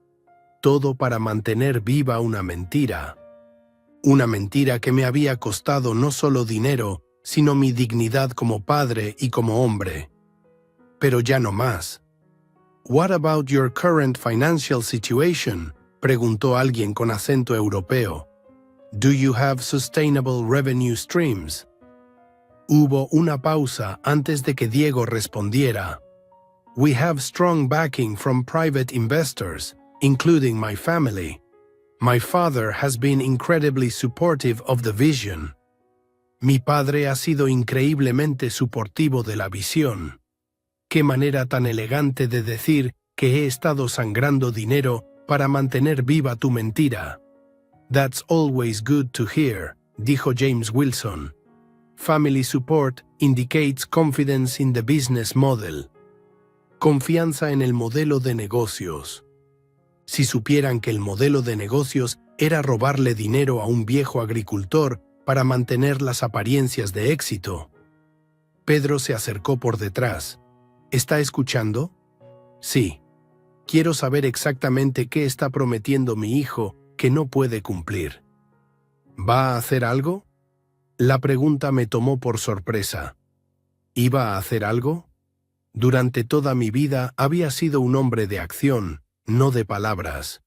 Todo para mantener viva una mentira. Una mentira que me había costado no solo dinero, sino mi dignidad como padre y como hombre. Pero ya no más. «What about your current financial situation?», preguntó alguien con acento europeo. «Do you have sustainable revenue streams?». Hubo una pausa antes de que Diego respondiera. «We have strong backing from private investors, including my family. My father has been incredibly supportive of the vision». Mi padre ha sido increíblemente suportivo de la visión. Qué manera tan elegante de decir que he estado sangrando dinero para mantener viva tu mentira. «That's always good to hear», dijo James Wilson. «Family support indicates confidence in the business model». Confianza en el modelo de negocios. Si supieran que el modelo de negocios era robarle dinero a un viejo agricultor para mantener las apariencias de éxito. Pedro se acercó por detrás. ¿Está escuchando? Sí. Quiero saber exactamente qué está prometiendo mi hijo que no puede cumplir. ¿Va a hacer algo? La pregunta me tomó por sorpresa. ¿Iba a hacer algo? Durante toda mi vida había sido un hombre de acción, no de palabras.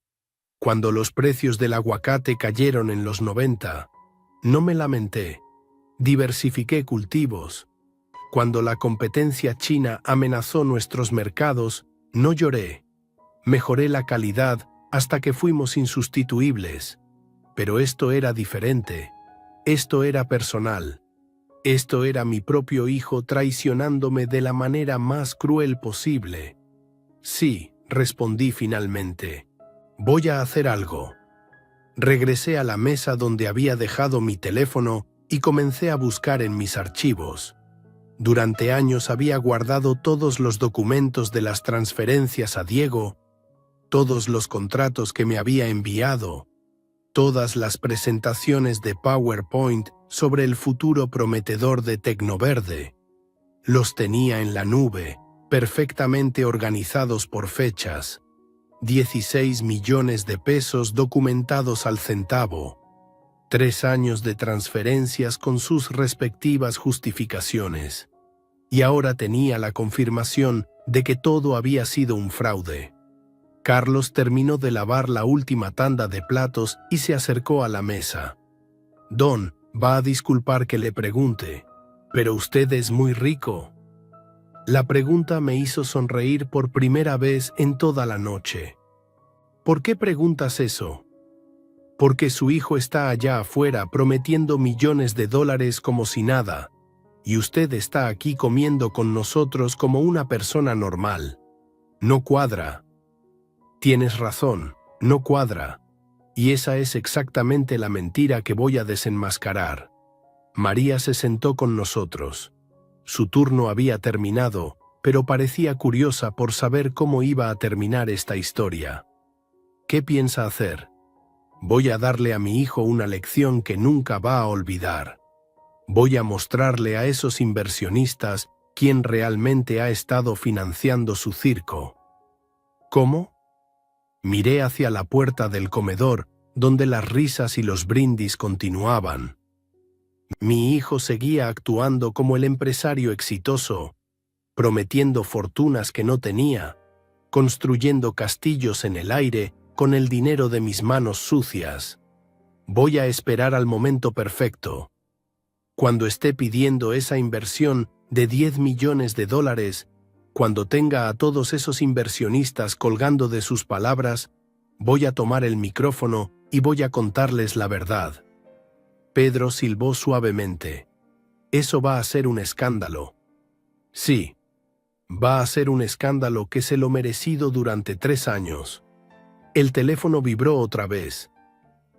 Cuando los precios del aguacate cayeron en los 90, no me lamenté. Diversifiqué cultivos. Cuando la competencia china amenazó nuestros mercados, no lloré. Mejoré la calidad hasta que fuimos insustituibles. Pero esto era diferente. Esto era personal. Esto era mi propio hijo traicionándome de la manera más cruel posible. Sí, respondí finalmente. Voy a hacer algo. Regresé a la mesa donde había dejado mi teléfono y comencé a buscar en mis archivos. Durante años había guardado todos los documentos de las transferencias a Diego, todos los contratos que me había enviado, todas las presentaciones de PowerPoint sobre el futuro prometedor de Tecnoverde. Los tenía en la nube, perfectamente organizados por fechas. 16 millones de pesos documentados al centavo. 3 años de transferencias con sus respectivas justificaciones. Y ahora tenía la confirmación de que todo había sido un fraude. Carlos terminó de lavar la última tanda de platos y se acercó a la mesa. «Don, va a disculpar que le pregunte, pero usted es muy rico». La pregunta me hizo sonreír por primera vez en toda la noche. «¿Por qué preguntas eso?» «Porque su hijo está allá afuera prometiendo millones de dólares como si nada, y usted está aquí comiendo con nosotros como una persona normal. No cuadra». «Tienes razón, no cuadra. Y esa es exactamente la mentira que voy a desenmascarar». María se sentó con nosotros. Su turno había terminado, pero parecía curiosa por saber cómo iba a terminar esta historia. «¿Qué piensa hacer?» «Voy a darle a mi hijo una lección que nunca va a olvidar. Voy a mostrarle a esos inversionistas quién realmente ha estado financiando su circo». «¿Cómo?». Miré hacia la puerta del comedor, donde las risas y los brindis continuaban. Mi hijo seguía actuando como el empresario exitoso, prometiendo fortunas que no tenía, construyendo castillos en el aire con el dinero de mis manos sucias. Voy a esperar al momento perfecto. Cuando esté pidiendo esa inversión de 10 millones de dólares, cuando tenga a todos esos inversionistas colgando de sus palabras, voy a tomar el micrófono y voy a contarles la verdad. Pedro silbó suavemente. Eso va a ser un escándalo. Sí, va a ser un escándalo que se lo merecido durante 3 años. El teléfono vibró otra vez.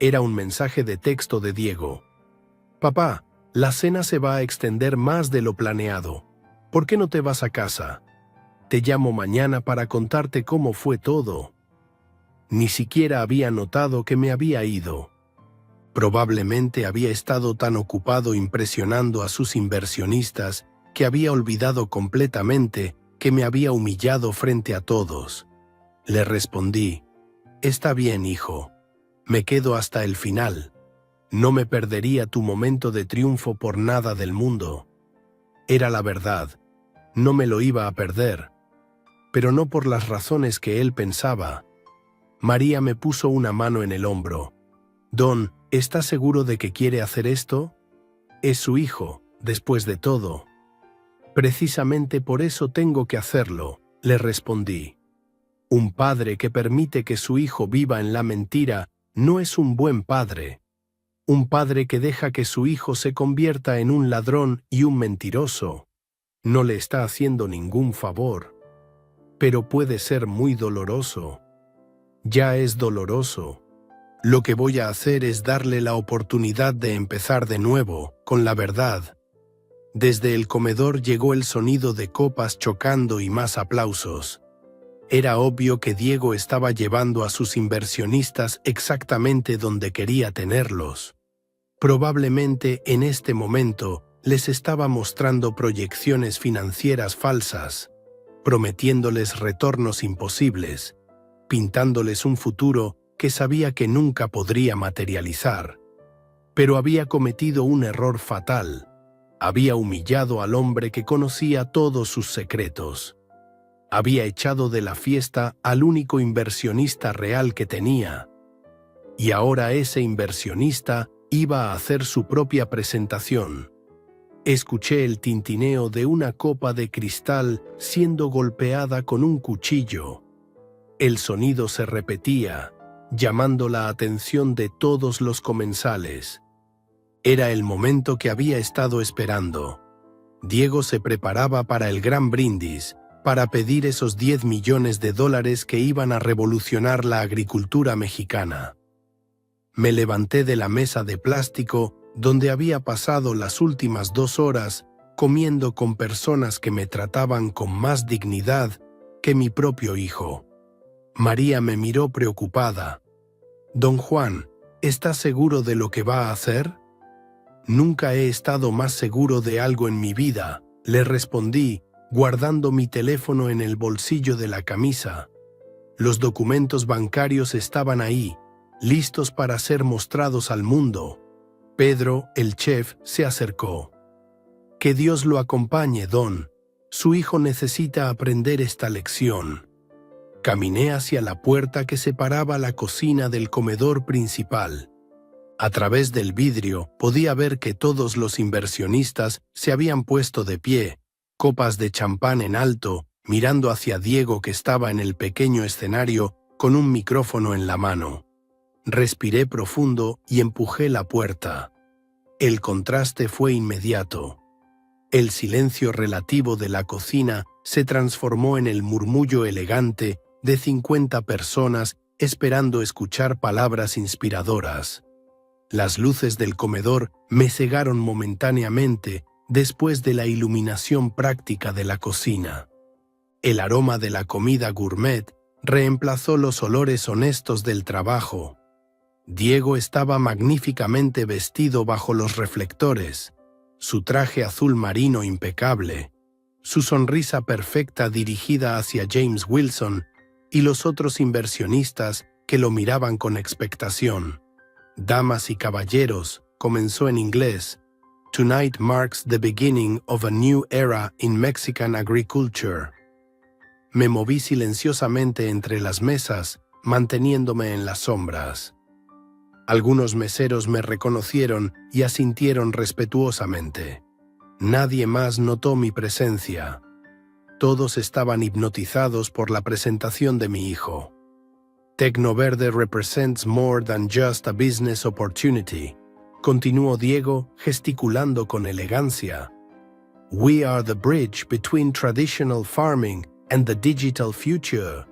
Era un mensaje de texto de Diego. Papá, la cena se va a extender más de lo planeado. ¿Por qué no te vas a casa? Te llamo mañana para contarte cómo fue todo. Ni siquiera había notado que me había ido. Probablemente había estado tan ocupado impresionando a sus inversionistas que había olvidado completamente que me había humillado frente a todos. Le respondí, «Está bien, hijo. Me quedo hasta el final. No me perdería tu momento de triunfo por nada del mundo». Era la verdad. No me lo iba a perder. Pero no por las razones que él pensaba. María me puso una mano en el hombro. «Don, ¿está seguro de que quiere hacer esto? Es su hijo, después de todo». «Precisamente por eso tengo que hacerlo», le respondí. «Un padre que permite que su hijo viva en la mentira no es un buen padre. Un padre que deja que su hijo se convierta en un ladrón y un mentiroso no le está haciendo ningún favor. Pero puede ser muy doloroso. Ya es doloroso. Lo que voy a hacer es darle la oportunidad de empezar de nuevo, con la verdad». Desde el comedor llegó el sonido de copas chocando y más aplausos. Era obvio que Diego estaba llevando a sus inversionistas exactamente donde quería tenerlos. Probablemente en este momento les estaba mostrando proyecciones financieras falsas, prometiéndoles retornos imposibles, pintándoles un futuro que sabía que nunca podría materializar. Pero había cometido un error fatal. Había humillado al hombre que conocía todos sus secretos. Había echado de la fiesta al único inversionista real que tenía. Y ahora ese inversionista iba a hacer su propia presentación. Escuché el tintineo de una copa de cristal siendo golpeada con un cuchillo. El sonido se repetía, llamando la atención de todos los comensales. Era el momento que había estado esperando. Diego se preparaba para el gran brindis, para pedir esos 10 millones de dólares que iban a revolucionar la agricultura mexicana. Me levanté de la mesa de plástico donde había pasado las últimas 2 horas comiendo con personas que me trataban con más dignidad que mi propio hijo. María me miró preocupada. «Don Juan, ¿está seguro de lo que va a hacer?» «Nunca he estado más seguro de algo en mi vida», le respondí, guardando mi teléfono en el bolsillo de la camisa. Los documentos bancarios estaban ahí, listos para ser mostrados al mundo. Pedro, el chef, se acercó. «Que Dios lo acompañe, don. Su hijo necesita aprender esta lección». Caminé hacia la puerta que separaba la cocina del comedor principal. A través del vidrio podía ver que todos los inversionistas se habían puesto de pie, copas de champán en alto, mirando hacia Diego que estaba en el pequeño escenario con un micrófono en la mano. Respiré profundo y empujé la puerta. El contraste fue inmediato. El silencio relativo de la cocina se transformó en el murmullo elegante de 50 personas esperando escuchar palabras inspiradoras. Las luces del comedor me cegaron momentáneamente después de la iluminación práctica de la cocina. El aroma de la comida gourmet reemplazó los olores honestos del trabajo. Diego estaba magníficamente vestido bajo los reflectores, su traje azul marino impecable, su sonrisa perfecta dirigida hacia James Wilson y los otros inversionistas que lo miraban con expectación. «Damas y caballeros», comenzó en inglés, «Tonight marks the beginning of a new era in Mexican agriculture». Me moví silenciosamente entre las mesas, manteniéndome en las sombras. Algunos meseros me reconocieron y asintieron respetuosamente. Nadie más notó mi presencia. Todos estaban hipnotizados por la presentación de mi hijo. Tecnoverde represents more than just a business opportunity, continuó Diego, gesticulando con elegancia. We are the bridge between traditional farming and the digital future.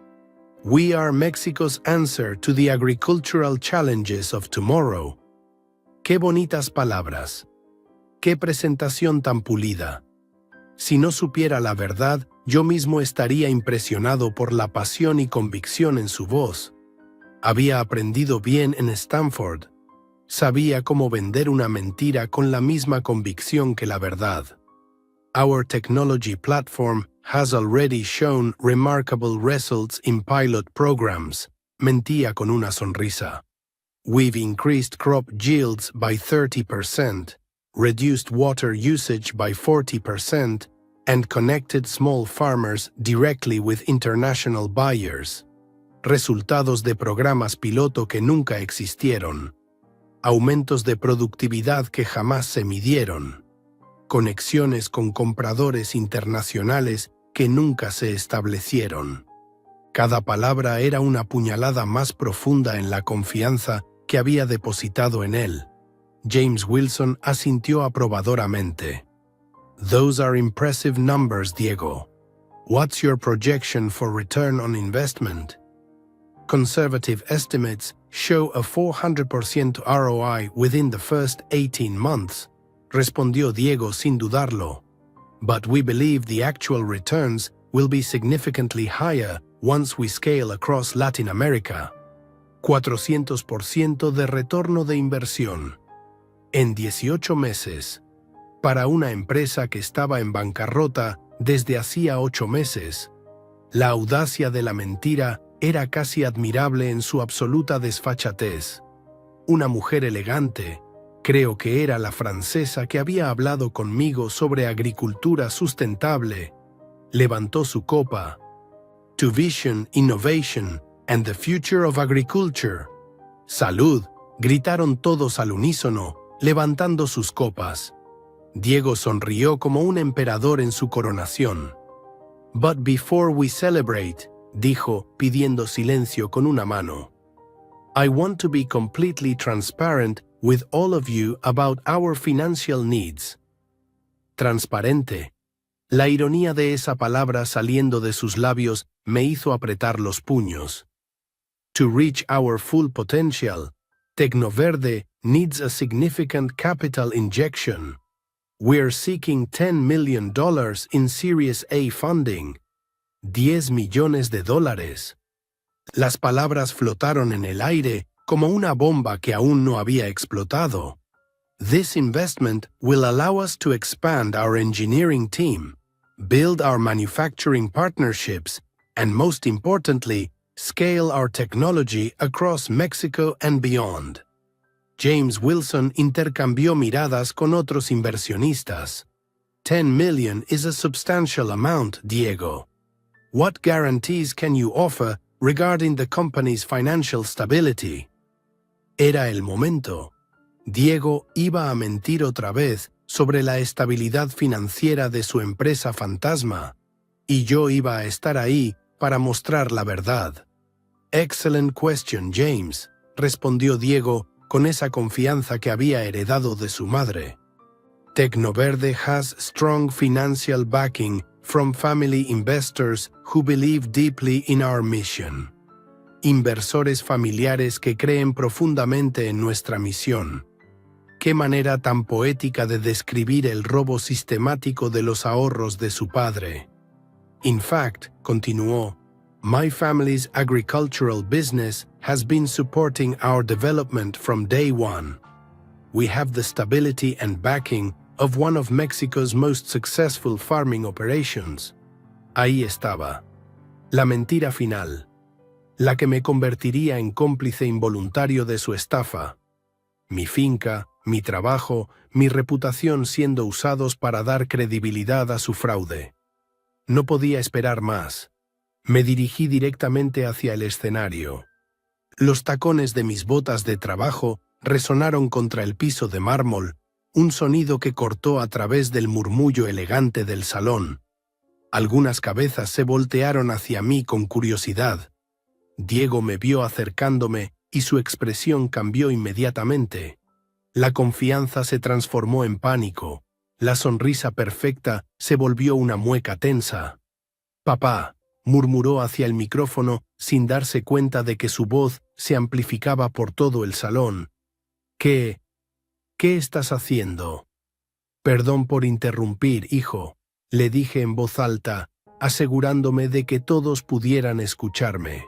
We are Mexico's answer to the agricultural challenges of tomorrow. Qué bonitas palabras. Qué presentación tan pulida. Si no supiera la verdad, yo mismo estaría impresionado por la pasión y convicción en su voz. Había aprendido bien en Stanford. Sabía cómo vender una mentira con la misma convicción que la verdad. Our technology platform has already shown remarkable results in pilot programs, mentía con una sonrisa. We've increased crop yields by 30%, reduced water usage by 40%, and connected small farmers directly with international buyers. Resultados de programas piloto que nunca existieron. Aumentos de productividad que jamás se midieron. Conexiones con compradores internacionales que nunca se establecieron. Cada palabra era una puñalada más profunda en la confianza que había depositado en él. James Wilson asintió aprobadoramente. Those are impressive numbers, Diego. What's your projection for return on investment? Conservative estimates show a 400% ROI within the first 18 months, respondió Diego sin dudarlo. But we believe the actual returns will be significantly higher once we scale across Latin America. 400% de retorno de inversión. En 18 meses. Para una empresa que estaba en bancarrota desde hacía 8 meses. La audacia de la mentira era casi admirable en su absoluta desfachatez. Una mujer elegante, creo que era la francesa que había hablado conmigo sobre agricultura sustentable, levantó su copa. To vision, innovation, and the future of agriculture. Salud, gritaron todos al unísono, levantando sus copas. Diego sonrió como un emperador en su coronación. But before we celebrate, dijo, pidiendo silencio con una mano. I want to be completely transparent with all of you about our financial needs. Transparente. La ironía de esa palabra saliendo de sus labios me hizo apretar los puños. To reach our full potential, Tecnoverde needs a significant capital injection. We're seeking $10 million in Series A funding. 10 millones de dólares. Las palabras flotaron en el aire como una bomba que aún no había explotado. This investment will allow us to expand our engineering team, build our manufacturing partnerships, and most importantly, scale our technology across Mexico and beyond. James Wilson intercambió miradas con otros inversionistas. $10 million is a substantial amount, Diego. What guarantees can you offer regarding the company's financial stability? Era el momento. Diego iba a mentir otra vez sobre la estabilidad financiera de su empresa fantasma, y yo iba a estar ahí para mostrar la verdad. Excellent question, James, respondió Diego con esa confianza que había heredado de su madre. Tecnoverde has strong financial backing from family investors who believe deeply in our mission. Inversores familiares que creen profundamente en nuestra misión. Qué manera tan poética de describir el robo sistemático de los ahorros de su padre. In fact, continuó, my family's agricultural business has been supporting our development from day one. We have the stability and backing of one of Mexico's most successful farming operations. Ahí estaba. La mentira final. La que me convertiría en cómplice involuntario de su estafa. Mi finca, mi trabajo, mi reputación siendo usados para dar credibilidad a su fraude. No podía esperar más. Me dirigí directamente hacia el escenario. Los tacones de mis botas de trabajo resonaron contra el piso de mármol, un sonido que cortó a través del murmullo elegante del salón. Algunas cabezas se voltearon hacia mí con curiosidad. Diego me vio acercándome y su expresión cambió inmediatamente. La confianza se transformó en pánico. La sonrisa perfecta se volvió una mueca tensa. «Papá», murmuró hacia el micrófono sin darse cuenta de que su voz se amplificaba por todo el salón. ¿Qué estás haciendo? Perdón por interrumpir, hijo, le dije en voz alta, asegurándome de que todos pudieran escucharme.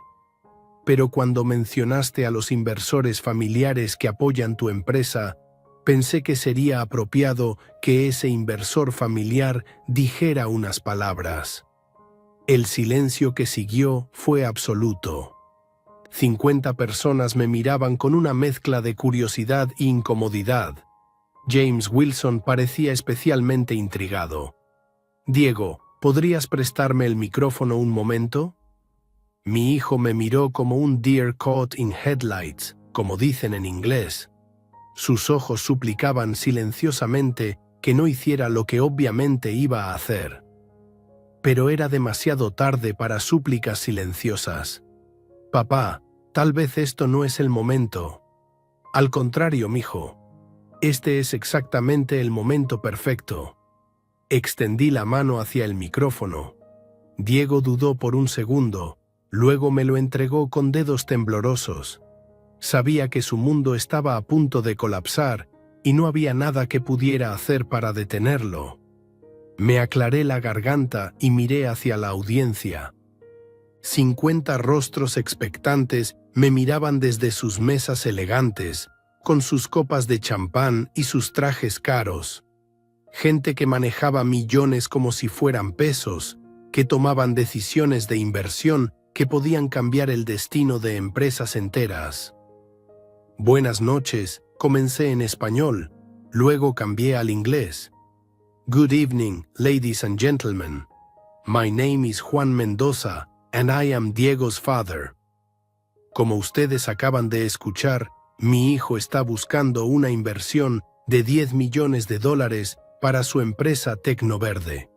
Pero cuando mencionaste a los inversores familiares que apoyan tu empresa, pensé que sería apropiado que ese inversor familiar dijera unas palabras. El silencio que siguió fue absoluto. 50 personas me miraban con una mezcla de curiosidad e incomodidad. James Wilson parecía especialmente intrigado. «Diego, ¿podrías prestarme el micrófono un momento?» Mi hijo me miró como un deer caught in headlights, como dicen en inglés. Sus ojos suplicaban silenciosamente que no hiciera lo que obviamente iba a hacer. Pero era demasiado tarde para súplicas silenciosas. «Papá, tal vez esto no es el momento». «Al contrario, mijo. Este es exactamente el momento perfecto». Extendí la mano hacia el micrófono. Diego dudó por un segundo, luego me lo entregó con dedos temblorosos. Sabía que su mundo estaba a punto de colapsar y no había nada que pudiera hacer para detenerlo. Me aclaré la garganta y miré hacia la audiencia. 50 rostros expectantes me miraban desde sus mesas elegantes, con sus copas de champán y sus trajes caros. Gente que manejaba millones como si fueran pesos, que tomaban decisiones de inversión que podían cambiar el destino de empresas enteras. «Buenas noches», comencé en español, luego cambié al inglés. «Good evening, ladies and gentlemen. My name is Juan Mendoza, and I am Diego's father». Como ustedes acaban de escuchar, mi hijo está buscando una inversión de $10 millones para su empresa Tecnoverde.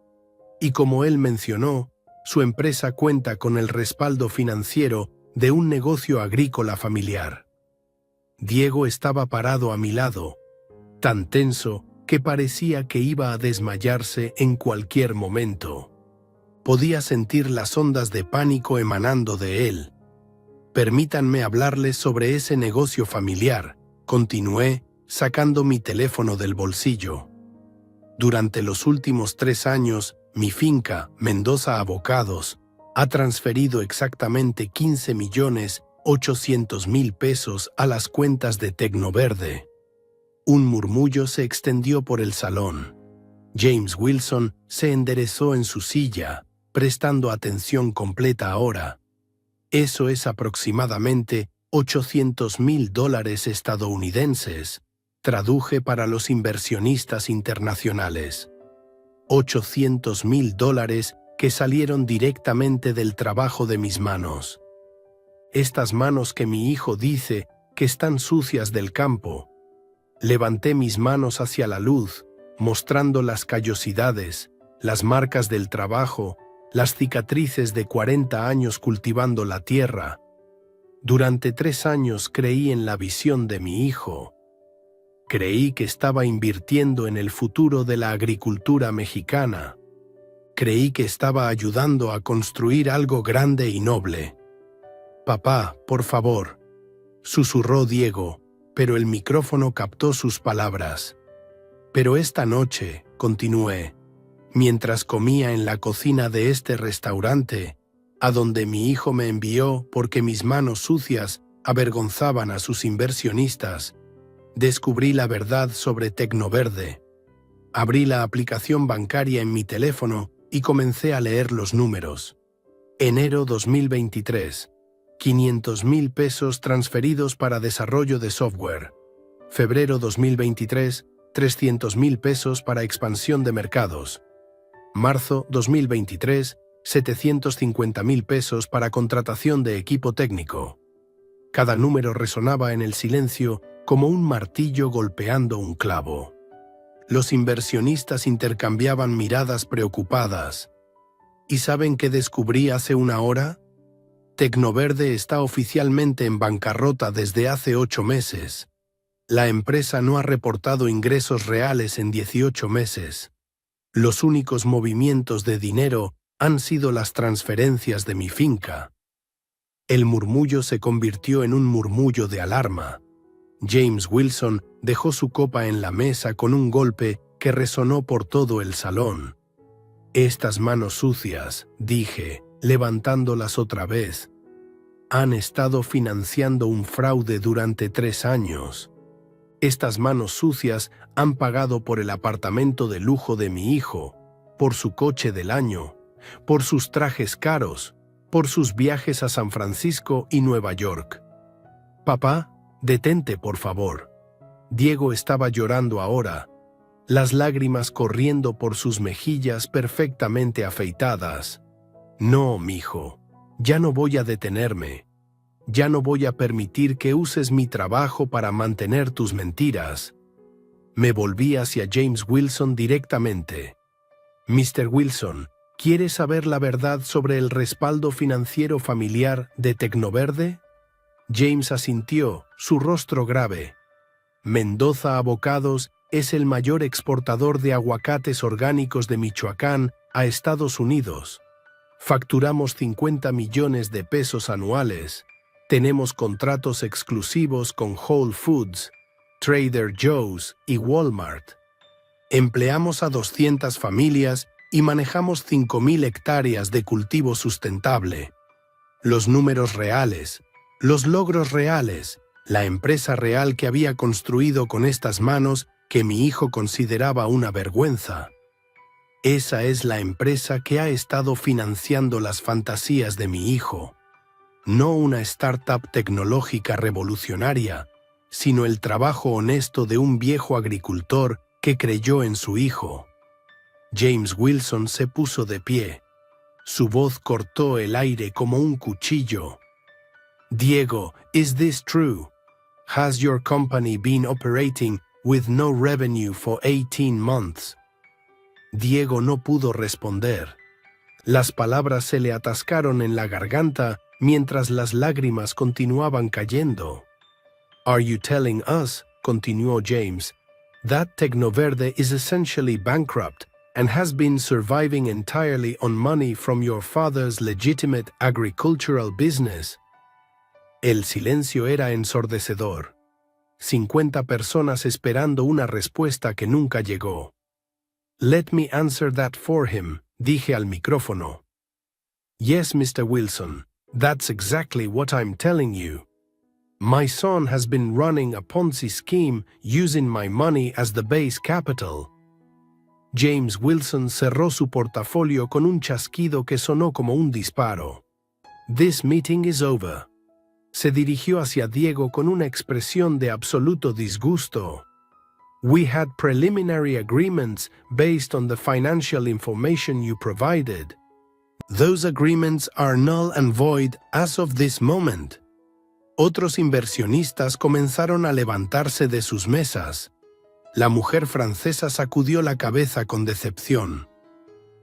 Y como él mencionó, su empresa cuenta con el respaldo financiero de un negocio agrícola familiar. Diego estaba parado a mi lado, tan tenso que parecía que iba a desmayarse en cualquier momento. Podía sentir las ondas de pánico emanando de él. «Permítanme hablarles sobre ese negocio familiar», continué, sacando mi teléfono del bolsillo. Durante los últimos 3 años, mi finca, Mendoza Avocados, ha transferido exactamente $15.800.000 a las cuentas de Tecnoverde. Un murmullo se extendió por el salón. James Wilson se enderezó en su silla, prestando atención completa ahora. «Eso es aproximadamente $800.000 estadounidenses», traduje para los inversionistas internacionales. $800.000 que salieron directamente del trabajo de mis manos. Estas manos que mi hijo dice que están sucias del campo. Levanté mis manos hacia la luz, mostrando las callosidades, las marcas del trabajo, las cicatrices de 40 años cultivando la tierra. Durante 3 años creí en la visión de mi hijo. Creí que estaba invirtiendo en el futuro de la agricultura mexicana. Creí que estaba ayudando a construir algo grande y noble. «Papá, por favor», susurró Diego, pero el micrófono captó sus palabras. «Pero esta noche», continué, mientras comía en la cocina de este restaurante, a donde mi hijo me envió porque mis manos sucias avergonzaban a sus inversionistas, descubrí la verdad sobre Tecnoverde. Abrí la aplicación bancaria en mi teléfono y comencé a leer los números. Enero 2023. $500.000 transferidos para desarrollo de software. Febrero 2023. $300.000 para expansión de mercados. Marzo 2023. $750.000 para contratación de equipo técnico. Cada número resonaba en el silencio como un martillo golpeando un clavo. Los inversionistas intercambiaban miradas preocupadas. ¿Y saben qué descubrí hace una hora? Tecnoverde está oficialmente en bancarrota desde hace 8 meses. La empresa no ha reportado ingresos reales en 18 meses. Los únicos movimientos de dinero han sido las transferencias de mi finca. El murmullo se convirtió en un murmullo de alarma. James Wilson dejó su copa en la mesa con un golpe que resonó por todo el salón. Estas manos sucias, dije, levantándolas otra vez, han estado financiando un fraude durante 3 años. Estas manos sucias han pagado por el apartamento de lujo de mi hijo, por su coche del año, por sus trajes caros, por sus viajes a San Francisco y Nueva York. Papá, detente, por favor. Diego estaba llorando ahora, las lágrimas corriendo por sus mejillas perfectamente afeitadas. No, mijo, ya no voy a detenerme. Ya no voy a permitir que uses mi trabajo para mantener tus mentiras. Me volví hacia James Wilson directamente. Mr. Wilson, ¿quiere saber la verdad sobre el respaldo financiero familiar de Tecnoverde? James asintió, su rostro grave. Mendoza Avocados es el mayor exportador de aguacates orgánicos de Michoacán a Estados Unidos. Facturamos 50 millones de pesos anuales. Tenemos contratos exclusivos con Whole Foods, Trader Joe's y Walmart. Empleamos a 200 familias y manejamos 5,000 hectáreas de cultivo sustentable. Los números reales, los logros reales, la empresa real que había construido con estas manos que mi hijo consideraba una vergüenza. Esa es la empresa que ha estado financiando las fantasías de mi hijo. No una startup tecnológica revolucionaria, sino el trabajo honesto de un viejo agricultor que creyó en su hijo. James Wilson se puso de pie. Su voz cortó el aire como un cuchillo. Diego, is this true? Has your company been operating with no revenue for 18 months? Diego no pudo responder. Las palabras se le atascaron en la garganta mientras las lágrimas continuaban cayendo. Are you telling us, continuó James, that Tecnoverde is essentially bankrupt and has been surviving entirely on money from your father's legitimate agricultural business? El silencio era ensordecedor. 50 personas esperando una respuesta que nunca llegó. Let me answer that for him, dije al micrófono. Yes, Mr. Wilson, that's exactly what I'm telling you. My son has been running a Ponzi scheme using my money as the base capital. James Wilson cerró su portafolio con un chasquido que sonó como un disparo. This meeting is over. Se dirigió hacia Diego con una expresión de absoluto disgusto. We had preliminary agreements based on the financial information you provided. Those agreements are null and void as of this moment. Otros inversionistas comenzaron a levantarse de sus mesas. La mujer francesa sacudió la cabeza con decepción.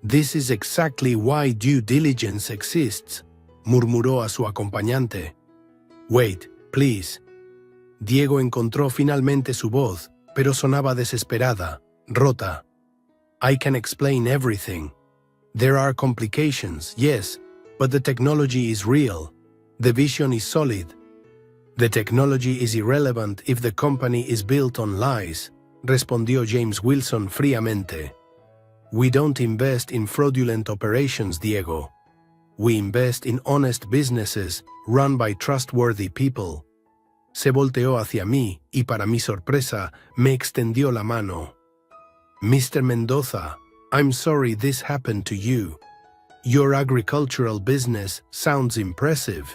This is exactly why due diligence exists, murmuró a su acompañante. Wait, please. Diego encontró finalmente su voz, pero sonaba desesperada, rota. I can explain everything. There are complications, yes, but the technology is real. The vision is solid. The technology is irrelevant if the company is built on lies, respondió James Wilson fríamente. We don't invest in fraudulent operations, Diego. We invest in honest businesses run by trustworthy people. Se volteó hacia mí y, para mi sorpresa, me extendió la mano. Mr. Mendoza, I'm sorry this happened to you. Your agricultural business sounds impressive.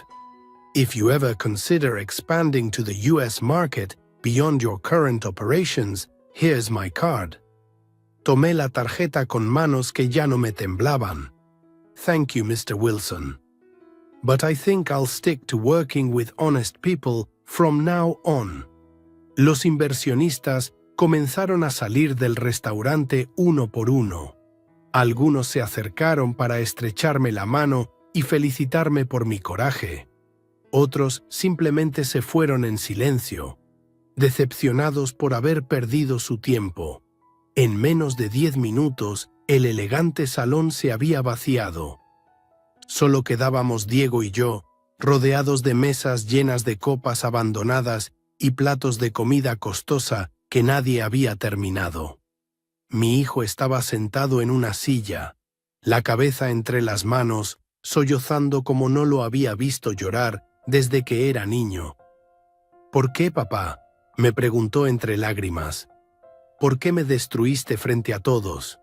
If you ever consider expanding to the US market beyond your current operations, here's my card. Tomé la tarjeta con manos que ya no me temblaban. Thank you, Mr. Wilson. But I think I'll stick to working with honest people from now on. Los inversionistas comenzaron a salir del restaurante uno por uno. Algunos se acercaron para estrecharme la mano y felicitarme por mi coraje. Otros simplemente se fueron en silencio, decepcionados por haber perdido su tiempo. En menos de 10 minutos, el elegante salón se había vaciado. Solo quedábamos Diego y yo, rodeados de mesas llenas de copas abandonadas y platos de comida costosa que nadie había terminado. Mi hijo estaba sentado en una silla, la cabeza entre las manos, sollozando como no lo había visto llorar desde que era niño. «¿Por qué, papá?», me preguntó entre lágrimas. «¿Por qué me destruiste frente a todos?».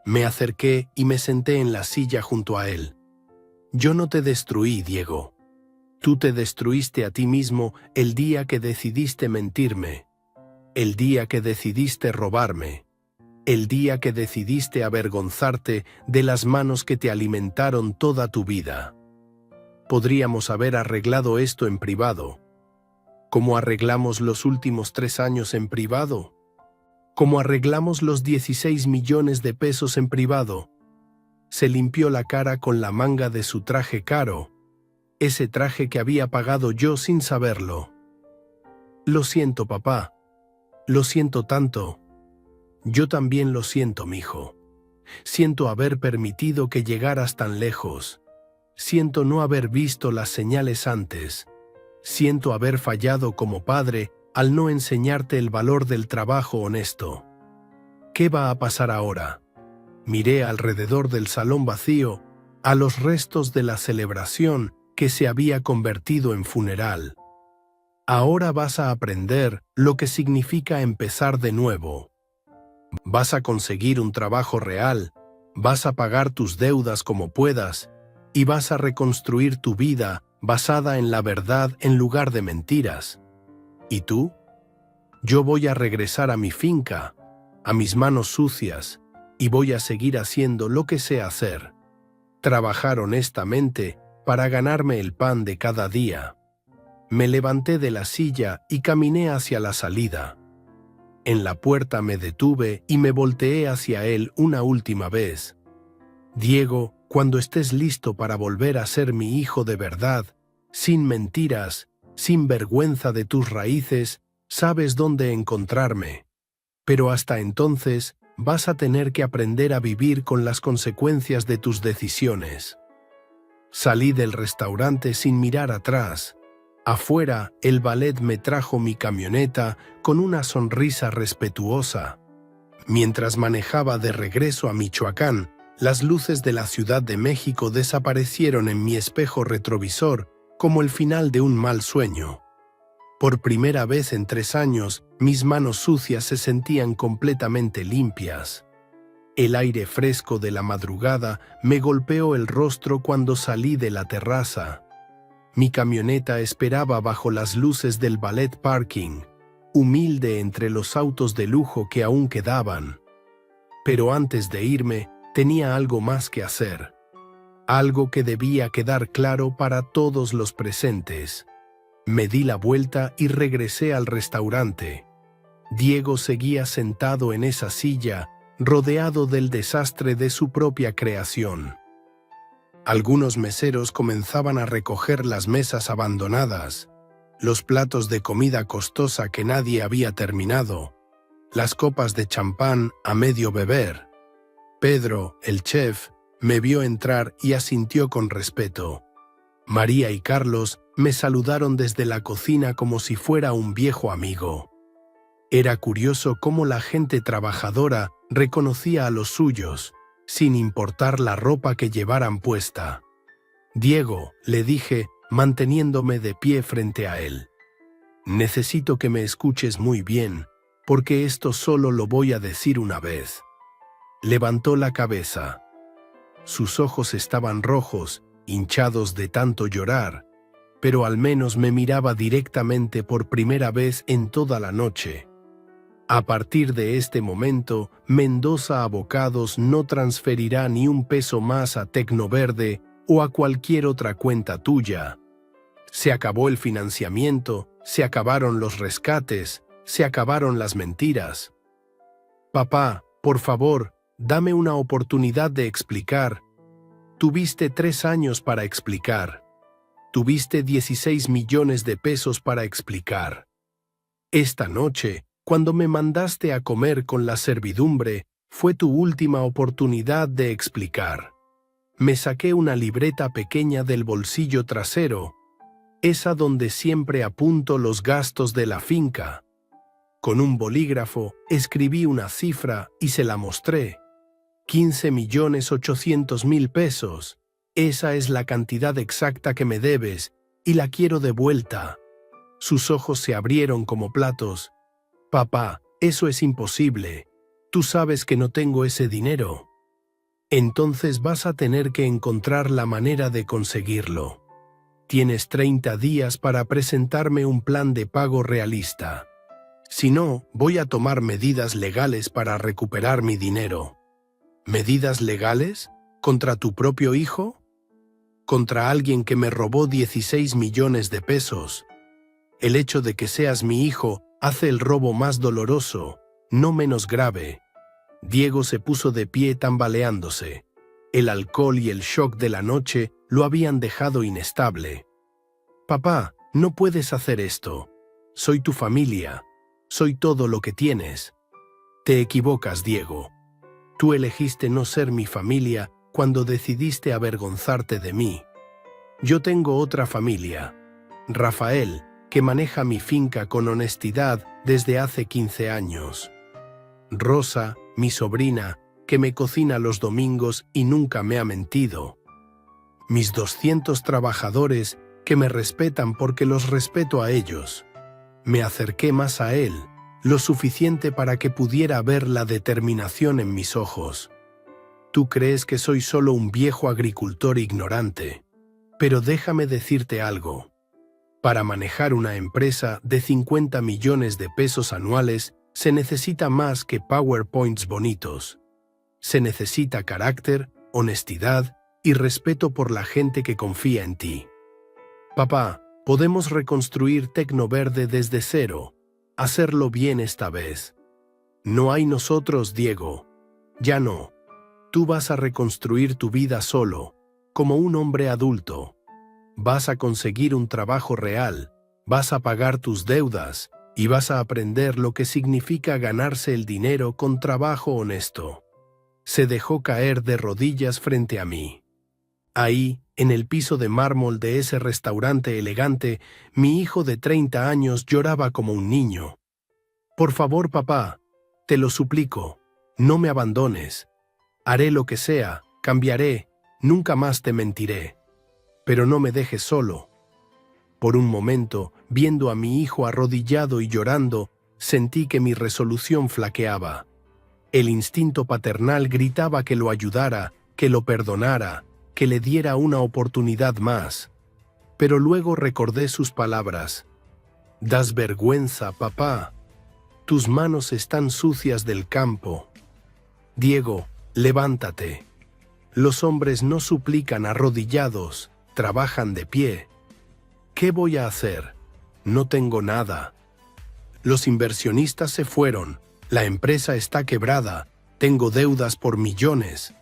Me acerqué y me senté en la silla junto a él. «Yo no te destruí, Diego. Tú te destruiste a ti mismo el día que decidiste mentirme, el día que decidiste robarme, el día que decidiste avergonzarte de las manos que te alimentaron toda tu vida. Podríamos haber arreglado esto en privado. ¿Cómo arreglamos los últimos 3 años en privado? ¿Cómo arreglamos los 16 millones de pesos en privado?». Se limpió la cara con la manga de su traje caro, ese traje que había pagado yo sin saberlo. «Lo siento, papá. Lo siento tanto». «Yo también lo siento, mijo. Siento haber permitido que llegaras tan lejos. Siento no haber visto las señales antes. Siento haber fallado como padre al no enseñarte el valor del trabajo honesto. ¿Qué va a pasar ahora?». Miré alrededor del salón vacío, a los restos de la celebración que se había convertido en funeral. «Ahora vas a aprender lo que significa empezar de nuevo. Vas a conseguir un trabajo real, vas a pagar tus deudas como puedas y vas a reconstruir tu vida basada en la verdad en lugar de mentiras. ¿Y tú?». «Yo voy a regresar a mi finca, a mis manos sucias, y voy a seguir haciendo lo que sé hacer. Trabajar honestamente para ganarme el pan de cada día». Me levanté de la silla y caminé hacia la salida. En la puerta me detuve y me volteé hacia él una última vez. «Diego, cuando estés listo para volver a ser mi hijo de verdad, sin mentiras, sin vergüenza de tus raíces, sabes dónde encontrarme. Pero hasta entonces vas a tener que aprender a vivir con las consecuencias de tus decisiones». Salí del restaurante sin mirar atrás. Afuera, el valet me trajo mi camioneta con una sonrisa respetuosa. Mientras manejaba de regreso a Michoacán, las luces de la Ciudad de México desaparecieron en mi espejo retrovisor como el final de un mal sueño. Por primera vez en 3 años, mis manos sucias se sentían completamente limpias. El aire fresco de la madrugada me golpeó el rostro cuando salí de la terraza. Mi camioneta esperaba bajo las luces del ballet parking, humilde entre los autos de lujo que aún quedaban. Pero antes de irme, tenía algo más que hacer. Algo que debía quedar claro para todos los presentes. Me di la vuelta y regresé al restaurante. Diego seguía sentado en esa silla, rodeado del desastre de su propia creación. Algunos meseros comenzaban a recoger las mesas abandonadas, los platos de comida costosa que nadie había terminado, las copas de champán a medio beber. Pedro, el chef, me vio entrar y asintió con respeto. María y Carlos me saludaron desde la cocina como si fuera un viejo amigo. Era curioso cómo la gente trabajadora reconocía a los suyos, sin importar la ropa que llevaran puesta. «Diego», le dije, manteniéndome de pie frente a él, «necesito que me escuches muy bien, porque esto solo lo voy a decir una vez». Levantó la cabeza. Sus ojos estaban rojos, hinchados de tanto llorar, pero al menos me miraba directamente por primera vez en toda la noche. «A partir de este momento, Mendoza Abogados no transferirá ni un peso más a Tecnoverde o a cualquier otra cuenta tuya. Se acabó el financiamiento, se acabaron los rescates, se acabaron las mentiras. Papá, por favor, dame una oportunidad de explicar. Tuviste 3 años para explicar. Tuviste 16 millones de pesos para explicar. Esta noche, cuando me mandaste a comer con la servidumbre, fue tu última oportunidad de explicar. Me saqué una libreta pequeña del bolsillo trasero, esa donde siempre apunto los gastos de la finca. Con un bolígrafo escribí una cifra y se la mostré. 15.800.000 pesos. Esa es la cantidad exacta que me debes y la quiero de vuelta. Sus ojos se abrieron como platos. Papá, eso es imposible. Tú sabes que no tengo ese dinero. Entonces vas a tener que encontrar la manera de conseguirlo. Tienes 30 días para presentarme un plan de pago realista. Si no, voy a tomar medidas legales para recuperar mi dinero. ¿Medidas legales? ¿Contra tu propio hijo? ¿Contra alguien que me robó 16 millones de pesos? El hecho de que seas mi hijo hace el robo más doloroso, no menos grave. Diego se puso de pie tambaleándose. El alcohol y el shock de la noche lo habían dejado inestable. Papá, no puedes hacer esto. Soy tu familia. Soy todo lo que tienes. Te equivocas, Diego. Tú elegiste no ser mi familia cuando decidiste avergonzarte de mí. Yo tengo otra familia. Rafael, que maneja mi finca con honestidad desde hace 15 años. Rosa, mi sobrina, que me cocina los domingos y nunca me ha mentido. Mis 200 trabajadores que me respetan porque los respeto a ellos. Me acerqué más a él, lo suficiente para que pudiera ver la determinación en mis ojos. Tú crees que soy solo un viejo agricultor ignorante, pero déjame decirte algo. Para manejar una empresa de 50 millones de pesos anuales se necesita más que PowerPoints bonitos. Se necesita carácter, honestidad y respeto por la gente que confía en ti. Papá, podemos reconstruir Tecnoverde desde cero, hacerlo bien esta vez. No hay nosotros, Diego. Ya no. Tú vas a reconstruir tu vida solo, como un hombre adulto. Vas a conseguir un trabajo real, vas a pagar tus deudas y vas a aprender lo que significa ganarse el dinero con trabajo honesto. Se dejó caer de rodillas frente a mí. Ahí, en el piso de mármol de ese restaurante elegante, mi hijo de 30 años lloraba como un niño. Por favor, papá, te lo suplico, no me abandones. Haré lo que sea, cambiaré, nunca más te mentiré. Pero no me dejes solo. Por un momento, viendo a mi hijo arrodillado y llorando, sentí que mi resolución flaqueaba. El instinto paternal gritaba que lo ayudara, que lo perdonara, que le diera una oportunidad más. Pero luego recordé sus palabras. Das vergüenza, papá. Tus manos están sucias del campo. Diego, levántate. Los hombres no suplican arrodillados, trabajan de pie. ¿Qué voy a hacer? No tengo nada. Los inversionistas se fueron, la empresa está quebrada, tengo deudas por millones.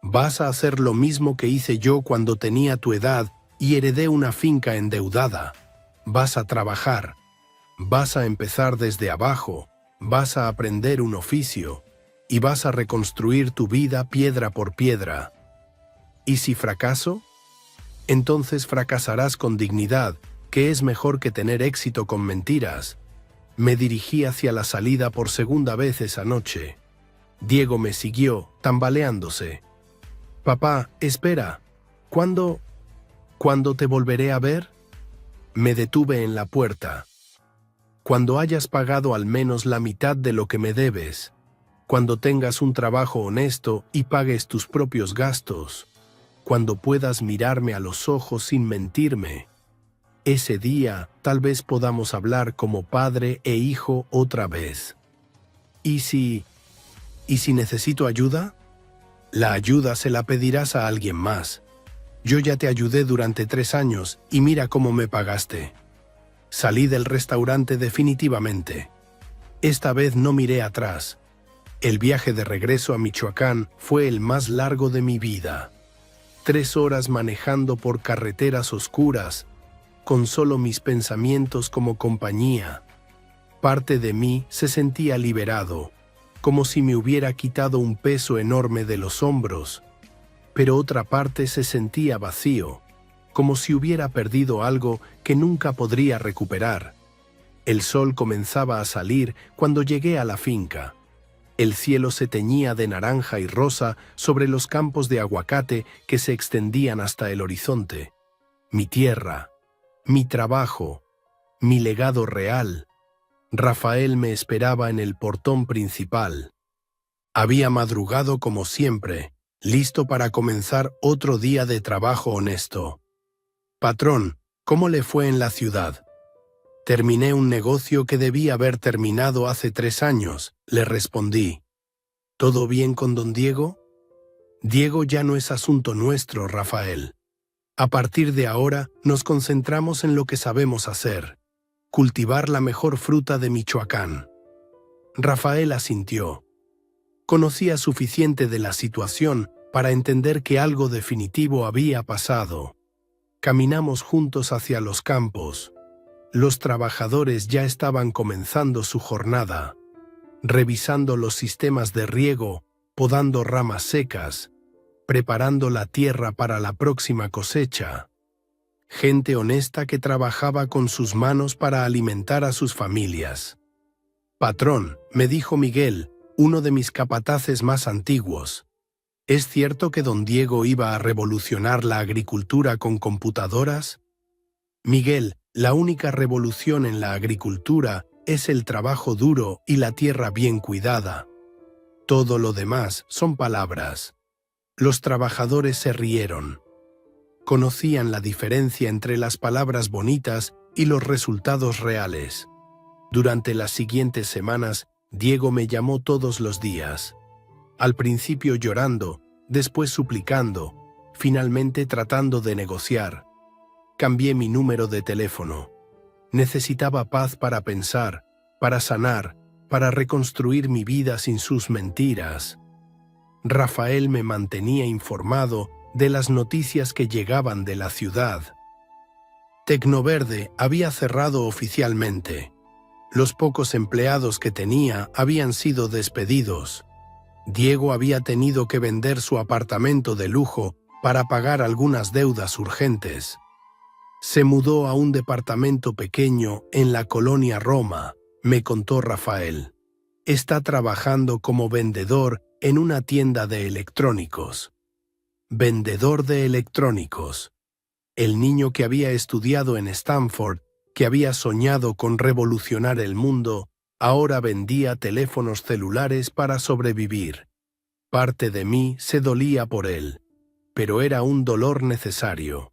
Vas a hacer lo mismo que hice yo cuando tenía tu edad y heredé una finca endeudada. Vas a trabajar. Vas a empezar desde abajo. Vas a aprender un oficio. Y vas a reconstruir tu vida piedra por piedra. ¿Y si fracaso? Entonces fracasarás con dignidad, que es mejor que tener éxito con mentiras. Me dirigí hacia la salida por segunda vez esa noche. Diego me siguió, tambaleándose. Papá, espera. ¿Cuándo te volveré a ver? Me detuve en la puerta. Cuando hayas pagado al menos la mitad de lo que me debes. Cuando tengas un trabajo honesto y pagues tus propios gastos. Cuando puedas mirarme a los ojos sin mentirme. Ese día tal vez podamos hablar como padre e hijo otra vez. ¿Y si necesito ayuda? La ayuda se la pedirás a alguien más. Yo ya te ayudé durante 3 años y mira cómo me pagaste. Salí del restaurante definitivamente. Esta vez no miré atrás. El viaje de regreso a Michoacán fue el más largo de mi vida. 3 horas manejando por carreteras oscuras, con solo mis pensamientos como compañía. Parte de mí se sentía liberado, como si me hubiera quitado un peso enorme de los hombros, pero otra parte se sentía vacío, como si hubiera perdido algo que nunca podría recuperar. El sol comenzaba a salir cuando llegué a la finca. El cielo se teñía de naranja y rosa sobre los campos de aguacate que se extendían hasta el horizonte. Mi tierra, mi trabajo, mi legado real. Rafael me esperaba en el portón principal. Había madrugado como siempre, listo para comenzar otro día de trabajo honesto. Patrón, ¿cómo le fue en la ciudad? Terminé un negocio que debía haber terminado hace 3 años, le respondí. ¿Todo bien con don Diego? Diego ya no es asunto nuestro, Rafael. A partir de ahora nos concentramos en lo que sabemos hacer, cultivar la mejor fruta de Michoacán. Rafael asintió. Conocía suficiente de la situación para entender que algo definitivo había pasado. Caminamos juntos hacia los campos. Los trabajadores ya estaban comenzando su jornada, revisando los sistemas de riego, podando ramas secas, preparando la tierra para la próxima cosecha. Gente honesta que trabajaba con sus manos para alimentar a sus familias. Patrón, me dijo Miguel, uno de mis capataces más antiguos. ¿Es cierto que don Diego iba a revolucionar la agricultura con computadoras? Miguel, la única revolución en la agricultura es el trabajo duro y la tierra bien cuidada. Todo lo demás son palabras. Los trabajadores se rieron. Conocían la diferencia entre las palabras bonitas y los resultados reales. Durante las siguientes semanas, Diego me llamó todos los días. Al principio llorando, después suplicando, finalmente tratando de negociar. Cambié mi número de teléfono. Necesitaba paz para pensar, para sanar, para reconstruir mi vida sin sus mentiras. Rafael me mantenía informado de las noticias que llegaban de la ciudad. Tecnoverde había cerrado oficialmente. Los pocos empleados que tenía habían sido despedidos. Diego había tenido que vender su apartamento de lujo para pagar algunas deudas urgentes. Se mudó a un departamento pequeño en la colonia Roma, me contó Rafael. Está trabajando como vendedor en una tienda de electrónicos. Vendedor de electrónicos. El niño que había estudiado en Stanford, que había soñado con revolucionar el mundo, ahora vendía teléfonos celulares para sobrevivir. Parte de mí se dolía por él, pero era un dolor necesario.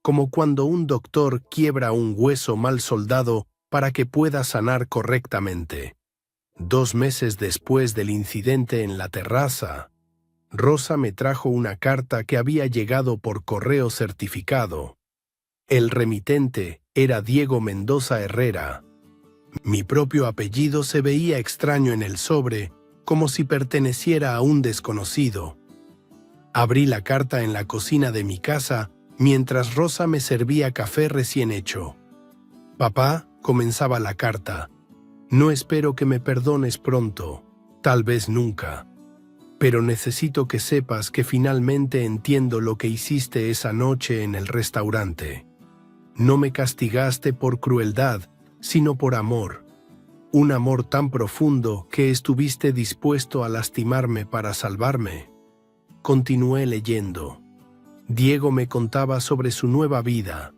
Como cuando un doctor quiebra un hueso mal soldado para que pueda sanar correctamente. 2 meses después del incidente en la terraza, Rosa me trajo una carta que había llegado por correo certificado. El remitente era Diego Mendoza Herrera. Mi propio apellido se veía extraño en el sobre, como si perteneciera a un desconocido. Abrí la carta en la cocina de mi casa mientras Rosa me servía café recién hecho. Papá, comenzaba la carta, no espero que me perdones pronto, tal vez nunca. Pero necesito que sepas que finalmente entiendo lo que hiciste esa noche en el restaurante. No me castigaste por crueldad, sino por amor. Un amor tan profundo que estuviste dispuesto a lastimarme para salvarme. Continué leyendo. Diego me contaba sobre su nueva vida,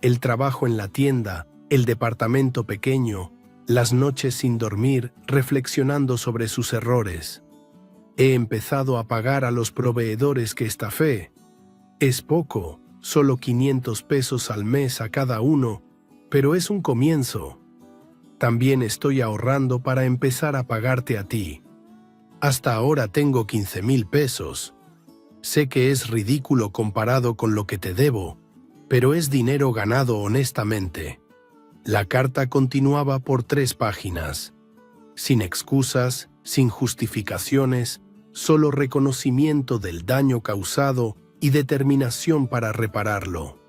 el trabajo en la tienda, el departamento pequeño, las noches sin dormir reflexionando sobre sus errores. He empezado a pagar a los proveedores que estafé. Es poco, solo 500 pesos al mes a cada uno, pero es un comienzo. También estoy ahorrando para empezar a pagarte a ti. Hasta ahora tengo 15,000 pesos. Sé que es ridículo comparado con lo que te debo, pero es dinero ganado honestamente. La carta continuaba por 3 páginas. Sin excusas, sin justificaciones, solo reconocimiento del daño causado y determinación para repararlo.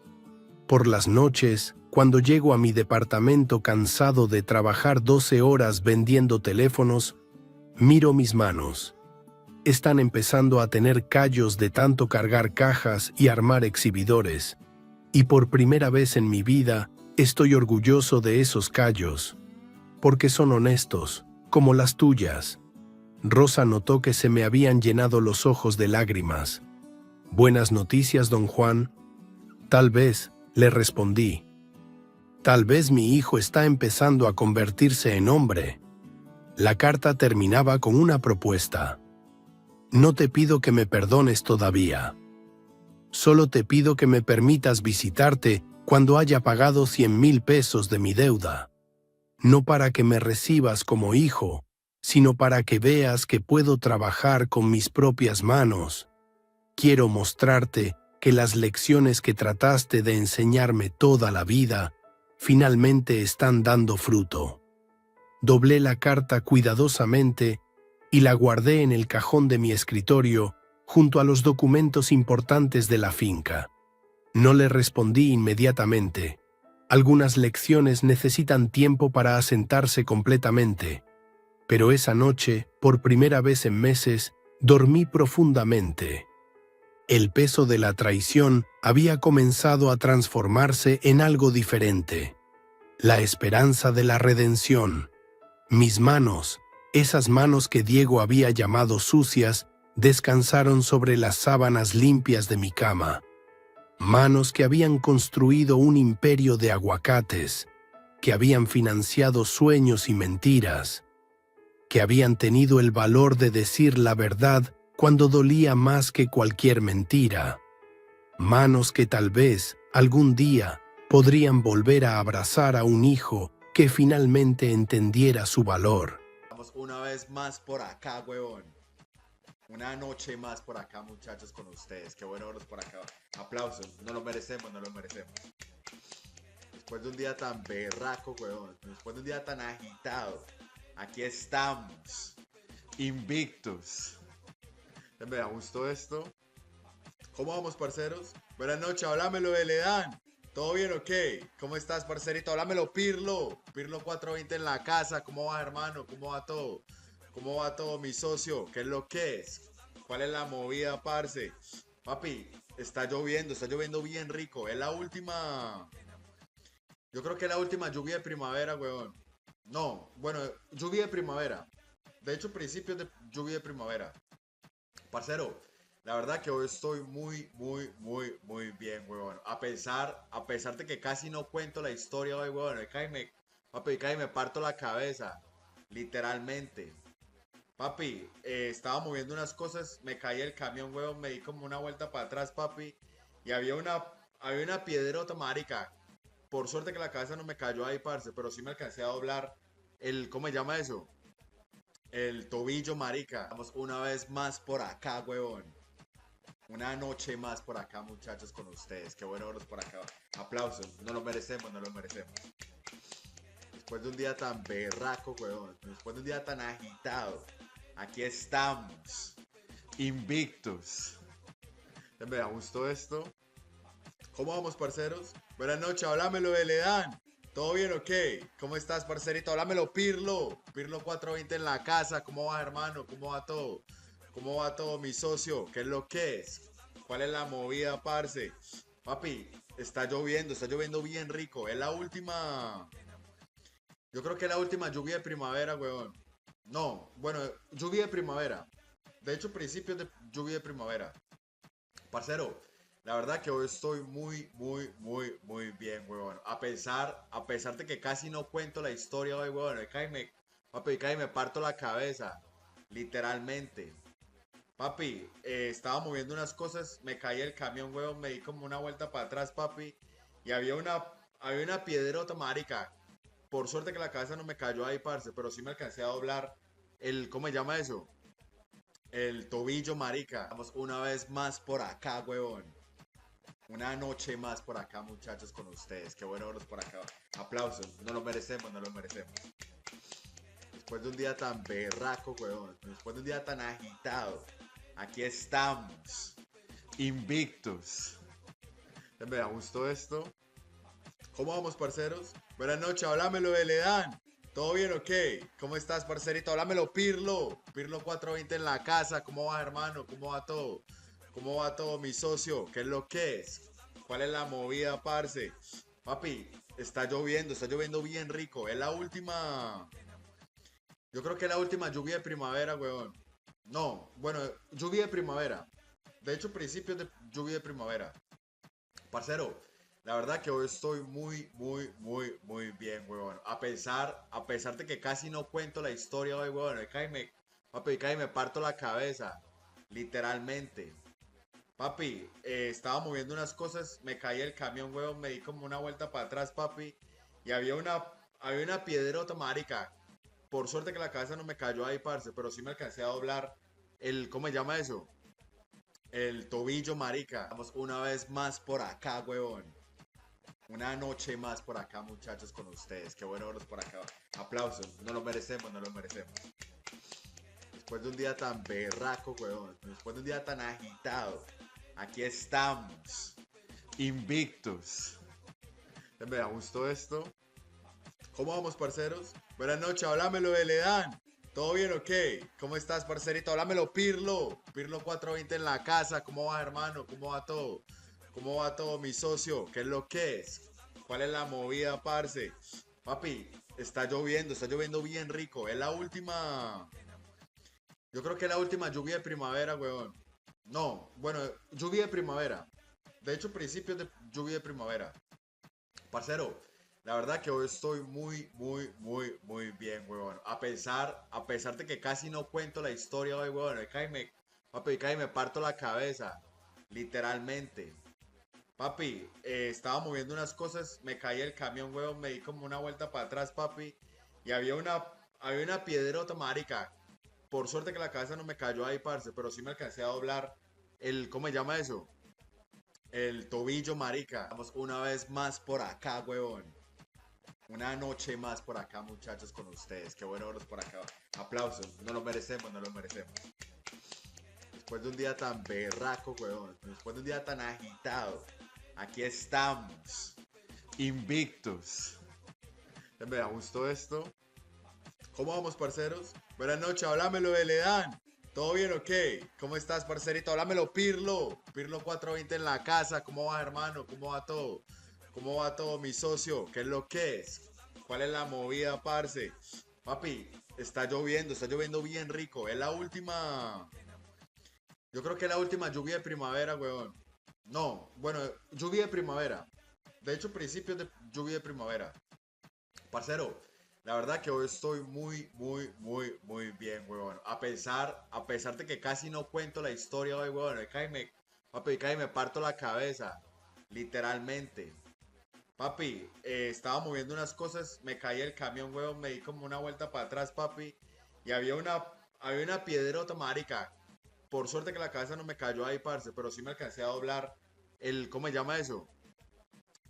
Por las noches, cuando llego a mi departamento cansado de trabajar 12 horas vendiendo teléfonos, miro mis manos. Están empezando a tener callos de tanto cargar cajas y armar exhibidores. Y por primera vez en mi vida, estoy orgulloso de esos callos, porque son honestos, como las tuyas. Rosa notó que se me habían llenado los ojos de lágrimas. «Buenas noticias, don Juan». «Tal vez», le respondí. «Tal vez mi hijo está empezando a convertirse en hombre». La carta terminaba con una propuesta. «No te pido que me perdones todavía. Solo te pido que me permitas visitarte cuando haya pagado 100,000 pesos de mi deuda. No para que me recibas como hijo, sino para que veas que puedo trabajar con mis propias manos. Quiero mostrarte que las lecciones que trataste de enseñarme toda la vida finalmente están dando fruto». Doblé la carta cuidadosamente y la guardé en el cajón de mi escritorio junto a los documentos importantes de la finca. No le respondí inmediatamente. Algunas lecciones necesitan tiempo para asentarse completamente, pero esa noche, por primera vez en meses, dormí profundamente. El peso de la traición había comenzado a transformarse en algo diferente. La esperanza de la redención. Mis manos, esas manos que Diego había llamado sucias, descansaron sobre las sábanas limpias de mi cama. Manos que habían construido un imperio de aguacates, que habían financiado sueños y mentiras, que habían tenido el valor de decir la verdad cuando dolía más que cualquier mentira. Manos que tal vez, algún día, podrían volver a abrazar a un hijo que finalmente entendiera su valor. Estamos una vez más por acá, huevón. Una noche más por acá, muchachos, con ustedes. Qué bueno verlos por acá. Aplausos. No lo merecemos, no lo merecemos. Después de un día tan berraco, huevón. Después de un día tan agitado. Aquí estamos. Invictos. Me gustó esto. ¿Cómo vamos, parceros? Buenas noches, háblamelo de Ledán. ¿Todo bien o qué? ¿Cómo estás, parcerito? Háblamelo, Pirlo. Pirlo 420 en la casa. ¿Cómo va, hermano? ¿Cómo va todo? ¿Cómo va todo, mi socio? ¿Qué es lo que es? ¿Cuál es la movida, parce? Papi, está lloviendo bien rico. Es la última... Yo creo que es la última lluvia de primavera, weón. No, bueno, lluvia de primavera. De hecho, principios de lluvia de primavera. Parcero, la verdad que hoy estoy muy bien, weón. A pesar de que casi no cuento la historia hoy, weón. Papi, casi me parto la cabeza. Literalmente. Papi, estaba moviendo unas cosas, me caí el camión, weón, me di como una vuelta para atrás, papi, y había una piedrota, marica. Por suerte que la cabeza no me cayó ahí, parce, pero sí me alcancé a doblar ¿cómo se llama eso? El tobillo, marica. Estamos una vez más por acá, weón. Una noche más por acá, muchachos, con ustedes. Qué bueno verlos por acá. Aplausos. No lo merecemos, no lo merecemos. Después de un día tan berraco, weón. Después de un día tan agitado. Aquí estamos. Invictos. Me gustó esto. ¿Cómo vamos, parceros? Buenas noches, háblamelo de Ledán. ¿Todo bien o qué? ¿Cómo estás, parcerito? Háblamelo, Pirlo. Pirlo 420 en la casa. ¿Cómo va, hermano? ¿Cómo va todo? ¿Cómo va todo, mi socio? ¿Qué es lo que es? ¿Cuál es la movida, parce? Papi, está lloviendo bien rico. Es la última... Yo creo que es la última lluvia de primavera, weón. No, bueno, lluvia de primavera. De hecho, principios de lluvia de primavera. Parcero, la verdad que hoy estoy muy bien, weón. A pesar de que casi no cuento la historia hoy, weón. Papi, casi me parto la cabeza. Literalmente. Papi, estaba moviendo unas cosas, me caí el camión, weón, me di como una vuelta para atrás, papi. Y había una piedrota, marica. Por suerte que la cabeza no me cayó ahí, parce, pero sí me alcancé a doblar ¿cómo se llama eso? El tobillo, marica. Estamos una vez más por acá, huevón. Una noche más por acá, muchachos, con ustedes. Qué bueno verlos por acá. Aplausos. No lo merecemos, no lo merecemos. Después de un día tan berraco, huevón. Después de un día tan agitado. Aquí estamos. Invictos. Me gustó esto. ¿Cómo vamos, parceros? Buenas noches, háblamelo de Ledán. ¿Todo bien o qué? ¿Cómo estás, parcerito? Háblamelo, Pirlo. Pirlo 420 en la casa. ¿Cómo va, hermano? ¿Cómo va todo? ¿Cómo va todo, mi socio? ¿Qué es lo que es? ¿Cuál es la movida, parce? Papi, está lloviendo bien rico. Es la última. Yo creo que es la última lluvia de primavera, weón. No, bueno, lluvia de primavera. De hecho, principios de lluvia de primavera. Parcero, la verdad que hoy estoy muy bien, huevón. A pesar de que casi no cuento la historia hoy, huevón. Papi, cae me parto la cabeza. Literalmente. Papi, estaba moviendo unas cosas, me caí el camión, huevón, me di como una vuelta para atrás, papi. Y había una piedrota, marica. Por suerte que la cabeza no me cayó ahí, parce, pero sí me alcancé a doblar ¿cómo se llama eso? El tobillo, marica. Estamos una vez más por acá, huevón. Una noche más por acá, muchachos, con ustedes. Qué bueno verlos por acá. Aplausos. No lo merecemos, no lo merecemos. Después de un día tan berraco, huevón. Después de un día tan agitado. Aquí estamos. Invictos. Me gustó esto. ¿Cómo vamos, parceros? Buenas noches, háblamelo de Ledán. ¿Todo bien o qué? ¿Cómo estás, parcerito? Háblamelo, Pirlo. Pirlo 420 en la casa. ¿Cómo va, hermano? ¿Cómo va todo? ¿Cómo va todo, mi socio? ¿Qué es lo que es? ¿Cuál es la movida, parce? Papi, está lloviendo bien rico. Es la última. Yo creo que es la última lluvia de primavera, weón. No, bueno, lluvia de primavera. De hecho, principios de lluvia de primavera. Parcero, la verdad que hoy estoy muy bien, weón. A pesar de que casi no cuento la historia hoy, weón. Papi, cae me parto la cabeza. Literalmente. Papi, estaba moviendo unas cosas, me caí el camión, weón, me di como una vuelta para atrás, papi. Y había una piedrota, marica. Por suerte que la cabeza no me cayó ahí, parce, pero sí me alcancé a doblar ¿cómo se llama eso? El tobillo, marica. Estamos una vez más por acá, weón. Una noche más por acá, muchachos, con ustedes. Qué bueno verlos por acá. Aplausos. No lo merecemos, no lo merecemos. Después de un día tan berraco, weón. Después de un día tan agitado. Aquí estamos. Invictos. Me gustó esto. ¿Cómo vamos, parceros? Buenas noches, háblamelo de Ledán. ¿Todo bien o qué? ¿Cómo estás, parcerito? Háblamelo, Pirlo. Pirlo 420 en la casa. ¿Cómo va, hermano? ¿Cómo va todo? ¿Cómo va todo, mi socio? ¿Qué es lo que es? ¿Cuál es la movida, parce? Papi, está lloviendo bien rico. Es la última. Yo creo que es la última lluvia de primavera, weón. No, bueno, lluvia de primavera. De hecho, principios de lluvia de primavera. Parcero, la verdad que hoy estoy muy bien, huevón. A pesar de que casi no cuento la historia hoy, huevón. Papi, cae me parto la cabeza. Literalmente. Papi, estaba moviendo unas cosas, me caí el camión, huevón, me di como una vuelta para atrás, papi. Y había una piedrota, marica. Por suerte que la cabeza no me cayó ahí, parce, pero sí me alcancé a doblar ¿cómo se llama eso?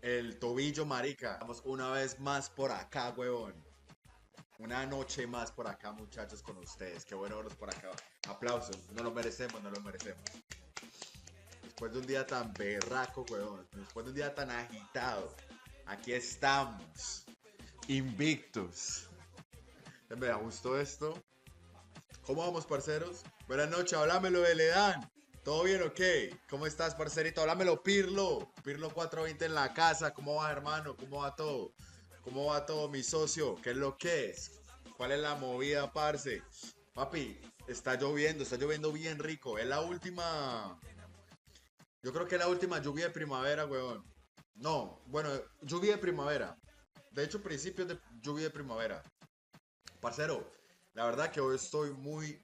El tobillo, marica. Estamos una vez más por acá, huevón. Una noche más por acá, muchachos, con ustedes. Qué bueno verlos por acá. Aplausos. No lo merecemos, no lo merecemos. Después de un día tan berraco, huevón. Después de un día tan agitado. Aquí estamos. Invictos. Me gustó esto. ¿Cómo vamos, parceros? Buenas noches, háblamelo de Ledán. ¿Todo bien o qué? ¿Cómo estás, parcerito? Háblamelo, Pirlo. Pirlo 420 en la casa. ¿Cómo va, hermano? ¿Cómo va todo? ¿Cómo va todo, mi socio? ¿Qué es lo que es? ¿Cuál es la movida, parce? Papi, está lloviendo bien rico. Es la última. Yo creo que es la última lluvia de primavera, weón. No, bueno, lluvia de primavera. De hecho, principios de lluvia de primavera. Parcero, la verdad que hoy estoy muy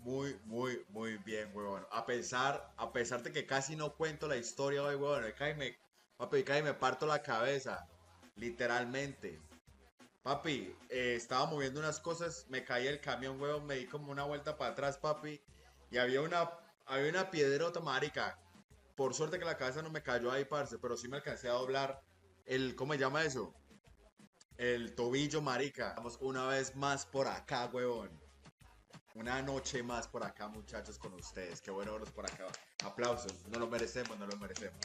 bien, weón. A pesar de que casi no cuento la historia hoy, weón. Papi, cae me parto la cabeza. Literalmente. Papi, estaba moviendo unas cosas, me caí el camión, weón, me di como una vuelta para atrás, papi. Y había una piedrota, marica. Por suerte que la cabeza no me cayó ahí, parce, pero sí me alcancé a doblar ¿cómo se llama eso? El tobillo, marica. Vamos una vez más por acá, huevón. Una noche más por acá, muchachos, con ustedes. Qué bueno verlos por acá. Aplausos. No lo merecemos, no lo merecemos.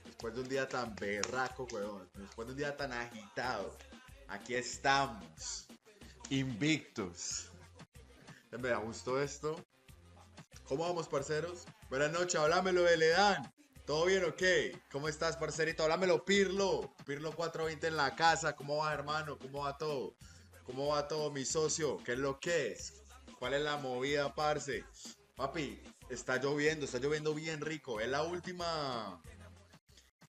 Después de un día tan berraco, huevón. Después de un día tan agitado. Aquí estamos. Invictos. Me gustó esto. ¿Cómo vamos, parceros? Buenas noches, háblamelo de Ledán. ¿Todo bien o qué? ¿Cómo estás, parcerito? Háblamelo, Pirlo. Pirlo 420 en la casa. ¿Cómo va, hermano? ¿Cómo va todo? ¿Cómo va todo, mi socio? ¿Qué es lo que es? ¿Cuál es la movida, parce? Papi, está lloviendo bien rico. Es la última.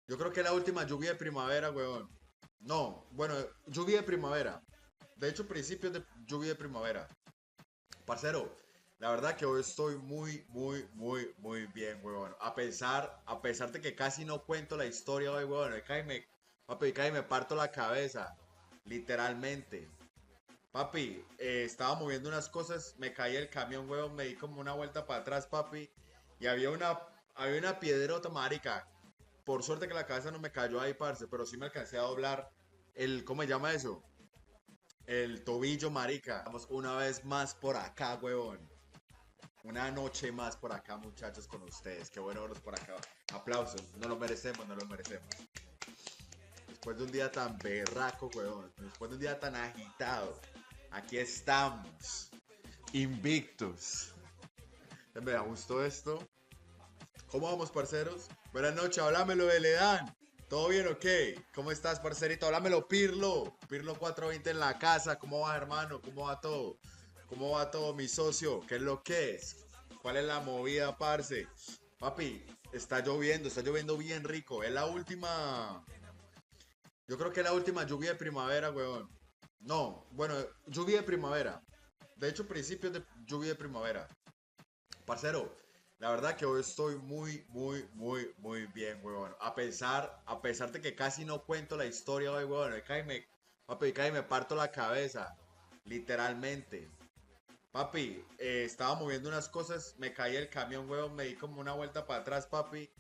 Yo creo que es la última lluvia de primavera, weón. No, bueno, lluvia de primavera. De hecho, principios de lluvia de primavera. Parcero, la verdad que hoy estoy muy bien, huevón. A pesar de que casi no cuento la historia hoy, huevón. Papi, casi me parto la cabeza. Literalmente. Papi, estaba moviendo unas cosas, me caí el camión, huevón, me di como una vuelta para atrás, papi. Y había una piedrota, marica. Por suerte que la cabeza no me cayó ahí, parce, pero sí me alcancé a doblar ¿cómo se llama eso? El tobillo, marica. Vamos una vez más por acá, huevón. Una noche más por acá, muchachos, con ustedes. Qué bueno verlos por acá. Aplausos. No lo merecemos, no lo merecemos. Después de un día tan berraco, huevón. Después de un día tan agitado. Aquí estamos. Invictos. Me gustó esto. ¿Cómo vamos, parceros? Buenas noches, háblamelo de Ledán. ¿Todo bien o qué? ¿Cómo estás, parcerito? Háblamelo, Pirlo. Pirlo 420 en la casa. ¿Cómo va, hermano? ¿Cómo va todo? ¿Cómo va todo, mi socio? ¿Qué es lo que es? ¿Cuál es la movida, parce? Papi, está lloviendo bien rico. Es la última. Yo creo que es la última lluvia de primavera, weón. No, bueno, lluvia de primavera. De hecho, principios de lluvia de primavera. Parcero, la verdad que hoy estoy muy bien, weón. A pesar de que casi no cuento la historia hoy, weón. Papi, casi me parto la cabeza. Literalmente. Papi, estaba moviendo unas cosas, me caí el camión, weón, me di como una vuelta para atrás, papi.